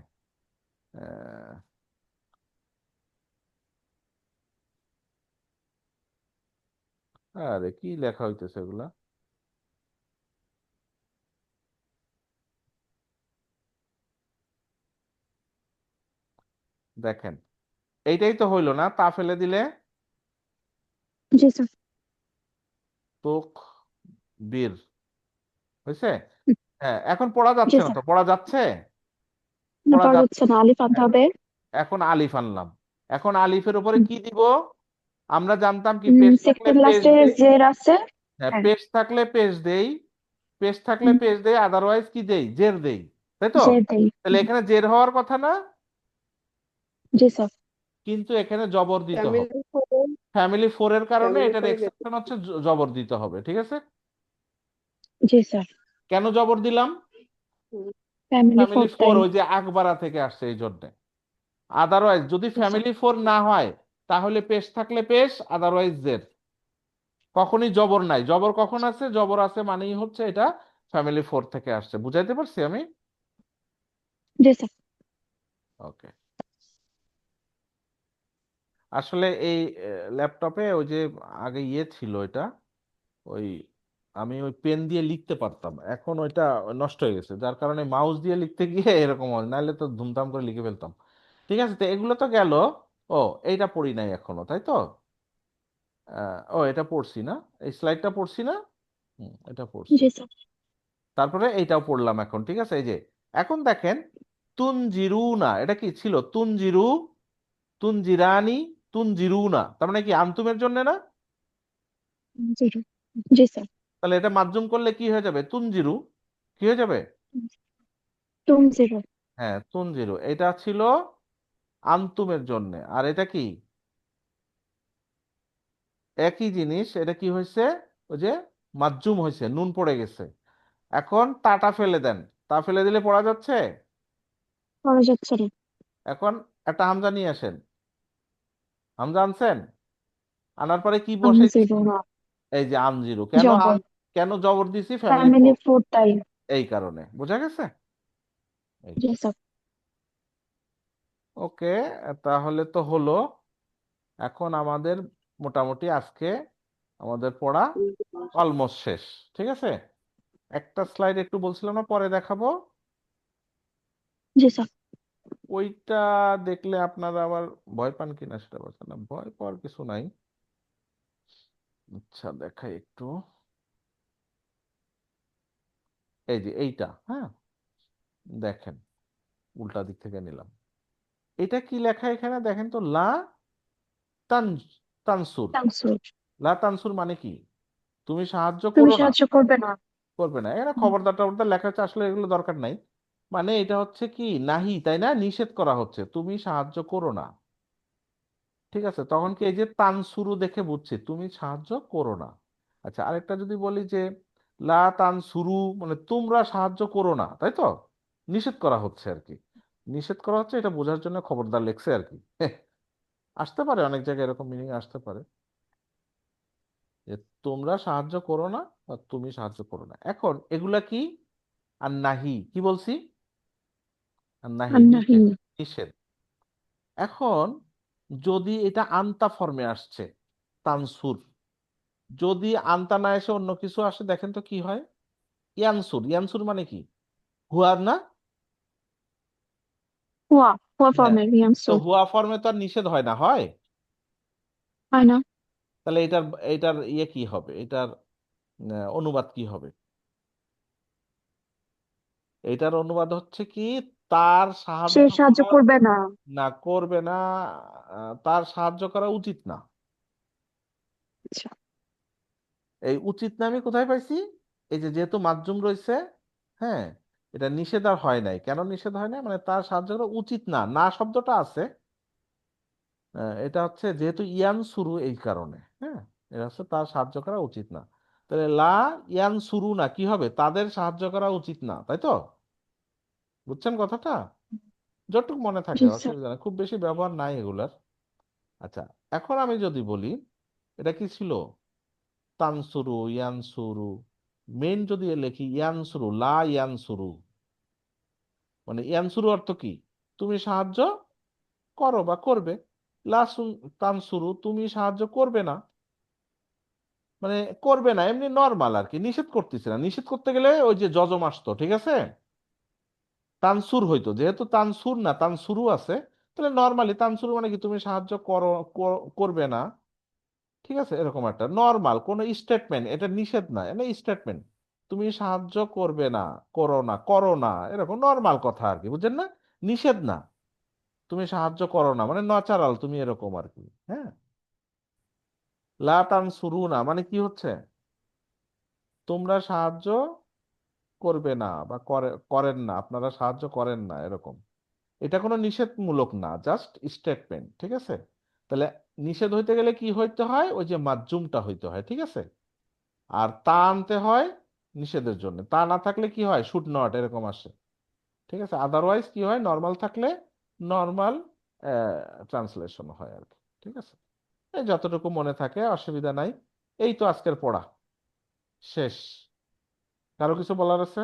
আহ, আরে কি লেখা হইতেছে এগুলা? দেখেন, এইটাই তো হইলো না, তা ফেলে দিলে জি স্যার। তোক বীর হয়েছে। হুম, হ্যাঁ, এখন পড়া জি যাচ্ছে না স্যার। তো? পড়া যাচ্ছে? না, পড়া পারা যাচ্ছে। যাচ্ছে না, আলিফ আনতে হ্যাঁ, হবে। এখন আলিফ আনলাম। এখন আলিফের উপরে কি দিব? আমরা জানতাম কি, পেশ থাকলে সেকেন্ড পেশ লাস্টে দেই। জের আছে। হ্যাঁ, হ্যাঁ। পেশ থাকলে পেশ দেই, পেশ থাকলে হুম, পেশ দেই, আদারওয়াইজ কি দেই? জের দেই, তাই তো? জের দেই। তাহলে এখানে জের হওয়ার কথা না? জি স্যার। কিন্তু এখানে জবর দিতে হবে। ফ্যামিলি ফোরে ফ্যামিলি ফোর এর কারণে ফ্যামিলি এটার ফোরে যেতে এক্সেপশন হচ্ছে জবর দিতে হবে, ঠিক আছে। জি স্যার। কেন জবর দিলাম? হুম, ফ্যামিলি ফ্যামিলি ফোর ফোর তাই। ওই যে আকবারা থেকে আসছে এই জন্য। আদারওয়াইজ যদি আচ্ছা। ফ্যামিলি ফোর না হয়, তাহলে পেশ থাকলে পেশ, আদারওয়াইজ জের। কখনই জবর নাই। জবর কখন আছে? জবর আছে মানেই হচ্ছে এটা ফ্যামিলি ফোর থেকে আসছে। বুঝাইতে পারছি আমি? জি স্যার। ওকে। আসলে এই ল্যাপটপে ওই যে আগে ইয়ে ছিল এটা, ওই আমি ওই পেন দিয়ে লিখতে পারতাম, এখন ওইটা নষ্ট হয়ে গেছে, যার কারণে মাউস দিয়ে লিখতে গিয়ে এরকম হয়, নাহলে তো ধুমধাম করে লিখে ফেলতাম। ঠিক আছে, তো এগুলো তো গেল। ও, এইটা পড়ি নাই এখনো, তাই তো? ও এটা পড়ছি না, এই স্লাইডটা পড়ছি না? এটা পড়ছি। জি স্যার। তারপরে এইটাও পড়লাম এখন, ঠিক আছে। এই যে এখন দেখেন, তুনজিরু না, এটা কি ছিল? তুনজিরু তুনজিরানি, তুনজিরুনা, তার মানে কি আন্তুমের জন্য না? জিরো। জি স্যার। তাহলে এটা মাধ্যম করলে কি হয়ে যাবে? তুনজিরু। কি হয়ে যাবে? তুম জিরো। হ্যাঁ, তুনজিরু। এটা ছিল আন্তুমের জন্য। আর এটা কি? একই জিনিস। এটা কি হয়েছে? ওই যে মাজজুম হয়েছে, নুন পড়ে গেছে। এখন তাটা ফেলে দেন। তা ফেলে দিলে পড়া যাচ্ছে। পড়া যাচ্ছে না। এখন একটা হামজা নিয়ে আসেন। হামজা আনছেন? আনার পরে কি আম বসাইছি? জিরো না। এই যে আমজিরু। কেন জবর। কেন জবর দিছি? Family family four. ফুড তাই। এই কারণে। বোঝা গেছে? এই জি স্যার। ওকে, তাহলে তো হলো। এখন আমাদের মোটামুটি আজকে আমাদের পড়া অলমোস্ট শেষ। ঠিক আছে, একটা স্লাইড একটু বলছিলাম না পরে দেখাবো। জি স্যার। ওইটা দেখলে আপনারা আবার ভয় পান কিনা সেটা বলছেন না, ভয় পাওয়ার কিছু নাই। আচ্ছা, দেখাই একটু। এই যে এইটা, হ্যাঁ, দেখেন, উল্টা দিক থেকে নিলাম। এটা কি লেখা এখানে দেখেন তো? লা তান তানসুর। তামসুর। লা তানসুর মানে কি? তুমি সাহায্য তুমি করো না। সাহায্য করবে না। করবে না, এখানে হুম, খবরদার টবরদার লেখা হচ্ছে, আসলে এগুলো দরকার নাই। মানে এটা হচ্ছে কি নাহি, তাই না? নিষেধ করা হচ্ছে, তুমি সাহায্য করো না। ঠিক আছে, তখন কি এই যে তানসুরু দেখে বুঝছি তুমি সাহায্য করো না। আচ্ছা, আরেকটা যদি বলি যে লা তানসুরু মানে তোমরা সাহায্য করো না, তাই তো? নিষেধ করা হচ্ছে আর কি। নিষেধ করা হচ্ছে, এটা বোঝার জন্য খবরদার লেখছে আর কি। আসতে পারে, অনেক জায়গায় এরকম মিনিং আসতে পারে যে তোমরা সাহায্য করো না বা তুমি সাহায্য করো না। এখন এগুলা কি? আর নাহি কি বলছি? আর নাহি আর নাহি। নিষেধ। নিষেধ। এখন যদি এটা আনতা ফর্মে আসছে, তানসুর, যদি আনতা না এসে অন্য কিছু আসে, দেখেন তো কি হয়? ইয়ানসুর। ইয়ানসুর মানে কি? হুয়া না? হুয়া। হুয়া হ্যাঁ, ফর্মের তো ইয়ানসুর। হুয়া ফর্মে তো আর নিষেধ হয় না, হয়? হয় না। তাহলে এটার এটার ইয়ে কি হবে? এটার অনুবাদ কি হবে? এটার অনুবাদ হচ্ছে কি, তার সে সাহায্য সাহায্য করা করবে না। না, করবে না, তার সাহায্য করা উচিত না। আচ্ছা। এই উচিত না আমি কোথায় পাইছি? এই যে যেহেতু মাধ্যম রয়েছে, হ্যাঁ, এটা নিষেধ আর হয় নাই। কেন নিষেধ হয় নাই? মানে তার সাহায্য করা উচিত না, না শব্দটা আছে। এটা হচ্ছে যেহেতু ইয়ান শুরু, এই কারণে, হ্যাঁ, এটা হচ্ছে তার সাহায্য করা উচিত না। তাহলে লা ইয়ান শুরু না কি হবে? তাদের সাহায্য করা উচিত না, তাই তো? বুঝছেন কথাটা? যতটুকু মনে থাকে, জি স্যার। অসুবিধা নেই, খুব বেশি ব্যবহার নাই এগুলার। আচ্ছা, এখন আমি যদি বলি এটা কি ছিল? তানসুরু, ইয়ানসুরু। মেন যদি লিখি ইয়ানসুরু, লা ইয়ানসুরু, মানে ইয়ানসুরু অর্থ কি? তুমি সাহায্য করো বা করবে। লা তানসুরু, তুমি সাহায্য করবে না, মানে করবে না এমনি নর্মাল আর কি, নিষেধ করতেছে না। নিষেধ করতে গেলে ওই যে যজম আসতো, ঠিক আছে, তানসুর হইতো। যেহেতু তানসুর না, তানসুরু আছে, তাহলে নর্মালি তানসুরু মানে কি তুমি সাহায্য করো, করবে না। ঠিক আছে, এরকম একটা নর্মাল কোন স্টেটমেন্ট, এটা নিষেধ না, এটা স্টেটমেন্ট। তুমি সাহায্য করবে না, করো না, করো না, এরকম নর্মাল কথা আর কি, বুঝছেন না? নিষেধ না, তুমি সাহায্য করো না মানে ন্যাচারাল তুমি, এরকম আর কি। হ্যাঁ, লা তানসুরুনা মানে কি হচ্ছে? তোমরা সাহায্য করবে না বা করেন না, আপনারা সাহায্য করেন না, এরকম। এটা কোনো নিষেধমূলক না, জাস্ট স্টেটমেন্ট। ঠিক আছে, তাহলে নিষেধ হইতে গেলে কি হইতে হয়? ওই যে মাধ্যমটা হইতে হয়, ঠিক আছে। আর তা আনতে হয় নিষেধের জন্য। তা না থাকলে কি হয়? শুড নট, এরকম আসে। ঠিক আছে, আদারওয়াইজ কি হয়? নর্মাল থাকলে নর্মাল ট্রান্সলেশন হয় আর কি। ঠিক আছে, এই যতটুকু মনে থাকে অসুবিধা নাই। এই তো আজকের পড়া শেষ। কারো কিছু বলার আছে?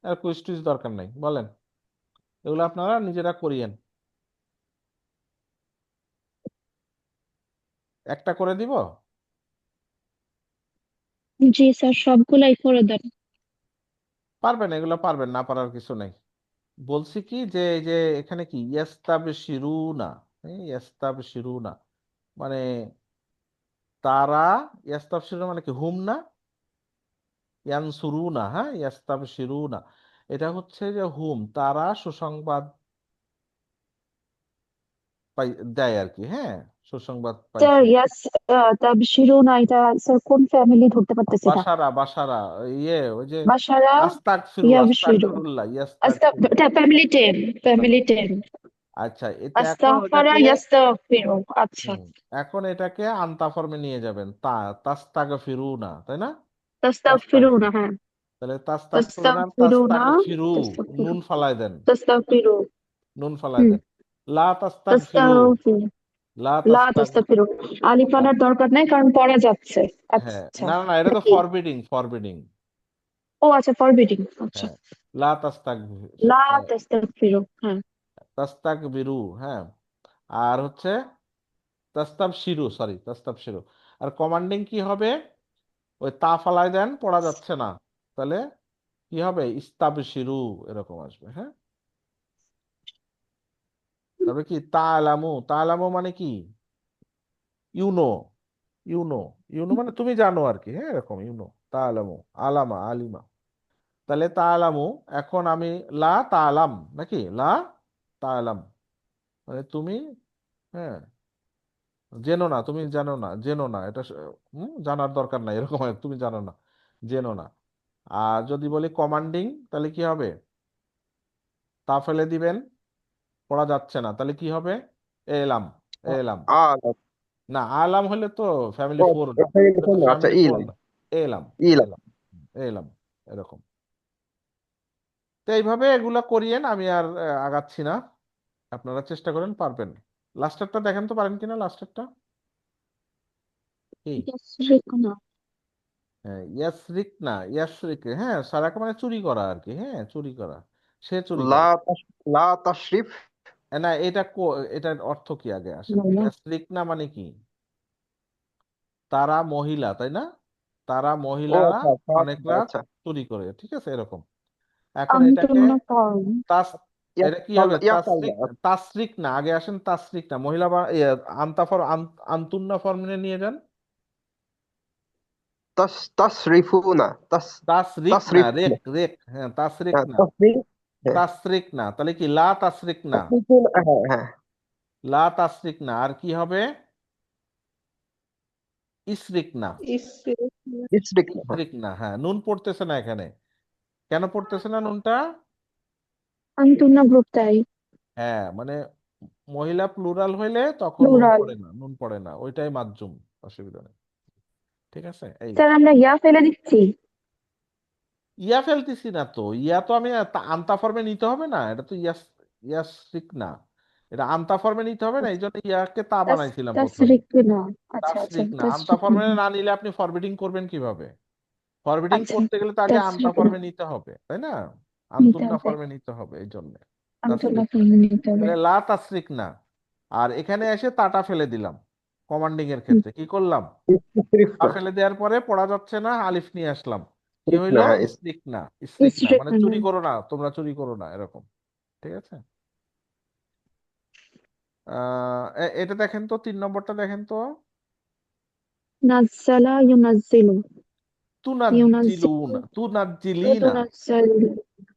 আর কুইজ টুইজ দরকার নাই, বলেন। এগুলো আপনারা নিজেরা করিয়েন। একটা করে দিব। জি স্যার, সবগুলাই করে দেন। পারবেন, এগুলো পারবেন, না পারার কিছু নেই। বলছি কি যে এই যে এখানে কি ইয়াস্তাবশিরুনা, ইয়াস্তাবশিরুনা মানে তারা, ইয়াস্তাবশিরুনা মানে কি হুম না, ইয়ানসুরুনা, হ্যাঁ, ইয়াস্তাবশিরুনা। এটা হচ্ছে যে হুম, তারা সুসংবাদ পাই দেয় আর কি, হ্যাঁ, সুসংবাদ স্যার পাইছে। ইয়াস, তাবশিরুনা এটা স্যার কোন ফ্যামিলি ধরতে পারতেছি না। বাসারা, বাসারা, ওই যে বাশারা আস্তাক ফিরু, আস্তাক ইয়াবশিরু। ফিরুল্লাহ, ইয়াস্তাক আস্তা ফিরু। এটা ফ্যামিলি টেন, ফ্যামিলি টেন। আচ্ছা, এটা এখন আস্তাগফারা এটাকে ইয়াস্তাগফিরু। আচ্ছা, হুম, এখন এটাকে আনতা ফর্মে নিয়ে যাবেন, তাস্তাগ ফিরু না, তাই না? তাস্তাগ তাস্তাগফিরুনা, ফিরু। হ্যাঁ। তাহলে তাস্তাগ ফিরু না, তাস্তাগফিরুনা, তাস্তাগ ফিরু, তাস্তাগফিরু, নুন ফালায় দেন, তাস্তাগফিরু। নুন ফালায় হুম, দেন। লা তাস্তাগ ফিরু, তাস্তাগফিরু। লা লা তাস্তাগ। তাস্তাগফিরু। আলিফ আনার দরকার নাই কারণ পড়া যাচ্ছে। হ্যাঁ, আচ্ছা, না না না, এটা তো নাকি? Forbidding, forbidding. ও আচ্ছা, ফরবিডিং। আচ্ছা, হ্যাঁ, লা তাস্তাগ, লা তাস্তাগফিরু, হ্যাঁ। তাস্তাগ বিরু, হ্যাঁ। আর হচ্ছে তাস্তাব শিরু, সরি, তাস্তাব শিরু। আর কমান্ডিং কি হবে? ওই তা ফালায় দেন, পড়া যাচ্ছে না, তাহলে কি হবে? ইস্তাব শিরু, এরকম আসবে, হ্যাঁ। তারপরে কি তালামু, তালামু মানে কি? ইউনো, ইউনো, ইউনো মানে তুমি জানো আর কি, হ্যাঁ, এরকম ইউনো। তালামু, আলামা, আলিমা। তাহলে তালামু, এখন আমি লা তালাম, নাকি লা তালাম মানে তুমি, হ্যাঁ, জেনো না, তুমি জানো না, জেনো না, এটা জানার দরকার নাই, এরকম হয়, তুমি জানো না, জেনো না। আর যদি বলি কমান্ডিং, তাহলে কি হবে? তা ফেলে দিবেন, পড়া যাচ্ছে না, তাহলে কি হবে? এলাম, এলাম। আলাম। না, আলাম হলে তো ফ্যামিলি ও, ফোর না, এখানে এটা তো লিখুন না। আচ্ছা, ফ্যামিলি ফোর ইলাম। না। এলাম, ইলাম। এলাম, এলাম, এরকম। তো এইভাবে এগুলা করিয়েন, আমি আর আগাচ্ছি না, আপনারা চেষ্টা করেন, পারবেন। লাস্টারটা দেখেন তো, পারেন কিনা লাস্টারটা কি? ইয়াসরিকুনা। হ্যাঁ, ইয়াসরিক না, ইয়াসরিক, হ্যাঁ, সারাকা মানে চুরি করা আর কি, হ্যাঁ, চুরি করা, সে চুরি লা করে। লা তাশরিফ। না, এটার অর্থ কি আগে আসেন? বলো। ইয়াসরিক না মানে কি? তারা মহিলা, তাই না? তারা ও মহিলারা আচ্ছা, আচ্ছা, অনেকরা আচ্ছা। চুরি করে, ঠিক আছে, এরকম। এখন এটাকে আন্তন্ন ফর্ম। তাস, এটা কি হবে? তাসরিক, ইয়াফাল্লা। তাসরিক না, আগে আসেন তাসরিক না, মহিলা বা আন্তাফর, আন্তুন্না ফর্মে নিয়ে যান। তাশরিফুনা। তাসরিক না, তাশরিফুনা। রেক, রেক, হ্যাঁ, তাসরিক হ্যাঁ, না, তাশরিফ। হ্যাঁ, তাসরিক না, তাহলে কি লা তাসরিক না, তাশরিফুনা, হ্যাঁ হ্যাঁ। লা তাসরিক না, আর কি হবে? ইসরিক না, ইসরিক। ইসরিক, হ্যাঁ। ইসরিক না, হ্যাঁ, নুন পড়তেছে না এখানে, কেন পড়তেছে না নুনটা? আন্তন্ন গ্রুপ তাই। হ্যাঁ, মানে মহিলা প্লুরাল হইলে তখন নুন প্লুরাল। পড়ে না, নুন পড়ে না, ওইটাই মাজ্জুম, অসুবিধা নেই, ঠিক আছে। এই স্যার আমরা ইয়া ফেলে দিচ্ছি। ইয়া ফেলতেছি না তো, ইয়া তো আমি আনতা ফর্মে নিতে হবে না, এটা তো ইয়াসরিক না, এটা আনতা ফর্মে নিতে হবে না, এই জন্য ইয়াকে তা বানাইছিলাম প্রথমে। তাসরিকুনা। আচ্ছা আচ্ছা, তাসরিক না, আনতা ফর্মে তাসরিকুনা। না নিলে আপনি ফরবিডিং করবেন কিভাবে? ফরবিডিং আচ্ছা, করতে গেলে তো আগে আনতা তাসরিকুনা ফর্মে নিতে হবে, তাই না? নিতে আনতুন্না হবে। ফর্মে নিতে হবে, এই জন্য আন্তন্ন তাসরিক না। ফর্ম নিতে হবে। তাহলে লা তাসরিক না। আর এখানে এসে তাটা ফেলে দিলাম, কমান্ডিং এর ক্ষেত্রে কি করলাম? ইসরিফ তা না। ফেলে দেওয়ার পরে পড়া যাচ্ছে না, আলিফ নিয়ে আসলাম, কি ইসরিফ না, হইলো? হ্যাঁ। ইসরিক না, ইসরিক না মানে ইসরিকুনা। চুরি করো না, তোমরা চুরি করো না, এরকম, ঠিক আছে। এটা দেখেন তো, 3 নম্বরটা দেখেন তো। নাজ্জালা ইউনাজ্জিলু। ইউনাজ্জিলু। তুনাজ্জিলুনা, তুনাজ্জিলিনা, তুনাজ্জালু।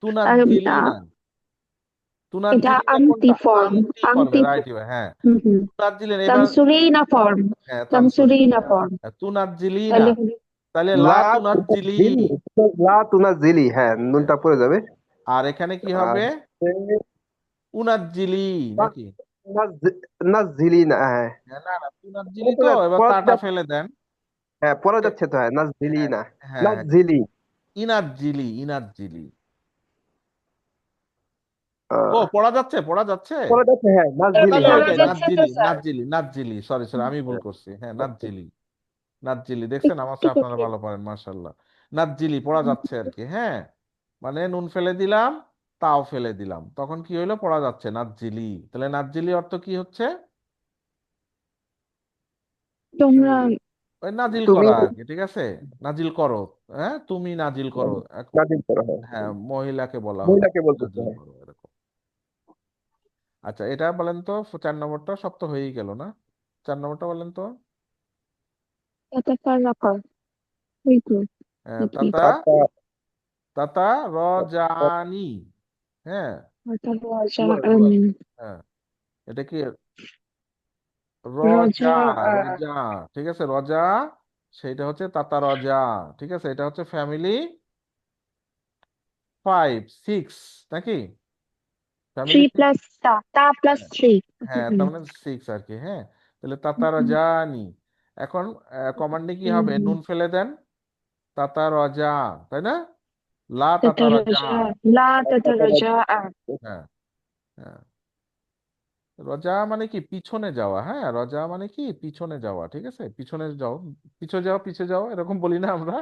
তুনাজ্জিলিনা, এটা তুনাজ্জিলিনা আংটি কোনটা? ফর্ম। আংটি ফর্মে, আংটি। রাইট, হ্যাঁ। হুম হুম। তুনাজ্জিলিনা, এবার তানসুরিনা ফর্ম। হ্যাঁ, তানসুরি, তানসুরিনা ফর্ম। তুনাজ্জিলিনা, তাহলে তাহলে লা লা তুনাজ্জিলি, তুনাজ্জিলি। লা তুনাজ্জিলি, হ্যাঁ, হ্যাঁ। নুনটা পড়ে যাবে। আর এখানে কি আর হবে? উনাজ্জিলি, নাকি? নাজ্জিলি না, হ্যাঁ। হ্যাঁ, না না, তুনাজ্জিলি তো, এবার তাটা ফেলে দেন। হ্যাঁ, পড়া এ- যাচ্ছে তো, হ্যাঁ, নাজ্জিলি হ্যাঁ না। হ্যাঁ হ্যাঁ, নাজ্জিলি। ইনাজ্জিলি, ইনাজ্জিলি। ও, আহ, পড়া যাচ্ছে, পড়া যাচ্ছে। পড়া যাচ্ছে, হ্যাঁ, নাজ্জিলি, তাহলে হ্যাঁ। পড়া ওইটাই, যাচ্ছে তো নাজ্জিলি, স্যার। নাজ্জিলি, নাজ্জিলি, সরি সরি, আমি ভুল করছি, হ্যাঁ, নাজ্জিলি, নাজ্জিলি, দেখছেন আমার চেয়ে আপনারা ভালো পারেন, মাশাআল্লাহ। নাজ্জিলি পড়া যাচ্ছে আর কি, হ্যাঁ, মানে নুন ফেলে দিলাম, তাও ফেলে দিলাম, তখন কি হইলো? পড়া যাচ্ছে, নাজ্জিলি। তাহলে নাজ্জিলি অর্থ কি হচ্ছে? তোমরা। ওই নাজিল তুমি করা আর কি, ঠিক আছে, নাজিল করো, হ্যাঁ, তুমি নাজিল করো, নাজিল করো, হ্যাঁ। হ্যাঁ, মহিলাকে বলা হলো, মহিলাকে বলতেছে, নাজিল হ্যাঁ। করো, এরকম। আচ্ছা, এটা বলেন তো, 4 নম্বরটা সব তো হয়েই গেল না, 4 নম্বরটা বলেন তো। ইয়াতাফাররাকা। ওই তো নাকি? তাতা, তাতা তাতা রজানি। হ্যাঁ, রজা হ্যাঁ, এটা কি রজা রজা? রজা, ঠিক আছে, রজা, সেইটা হচ্ছে তাতা রজা। ঠিক আছে, এটা হচ্ছে ফ্যামিলি 5 6 নাকি? থ্রি ফ্যামিলি প্লাস তা প্লাস থ্রি। হ্যাঁ, তার মানে 6 আর কি। হ্যাঁ, তাহলে তাতা রজানি। এখন কমান্ডে কি হবে? নুন ফেলে দেন, তাতা রজা, তাই না? লা তাতা রজা। রজা লা তাতা রজা হ্যাঁ, হ্যাঁ, রজা মানে কি পিছনে যাওয়া। হ্যাঁ, রজা মানে কি পিছনে যাওয়া। ঠিক আছে, পিছনে যাও, পিছে যাও, পিছে যাও, এরকম বলি না আমরা?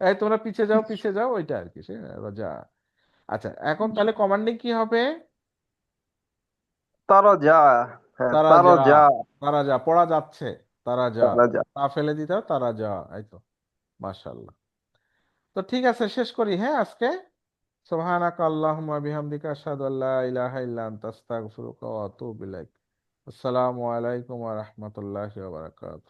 এই তোমরা পিছে যাও, পিছে যাও, ওইটা আর কি, সে রজা। আচ্ছা, এখন তাহলে কমান্ডিং কি হবে? তারা যা। হ্যাঁ, তারা তারা যা। যা। তারা যা পড়া যাচ্ছে। তারা যা, তারা যা। তা ফেলে দিতে হবে, তারা যা। এই তো, মাশাআল্লাহ। তো ঠিক আছে, শেষ করি হ্যাঁ আজকে। সুবহানাকা আল্লাহুম্মা বিহামদিকা আশহাদু আল্লা ইলাহা ইল্লা আনতা আস্তাগফিরুকা ওয়া আতুবু ইলাইক। আসসালামু আলাইকুম ওয়া রাহমাতুল্লাহি ওয়া বারাকাতুহু।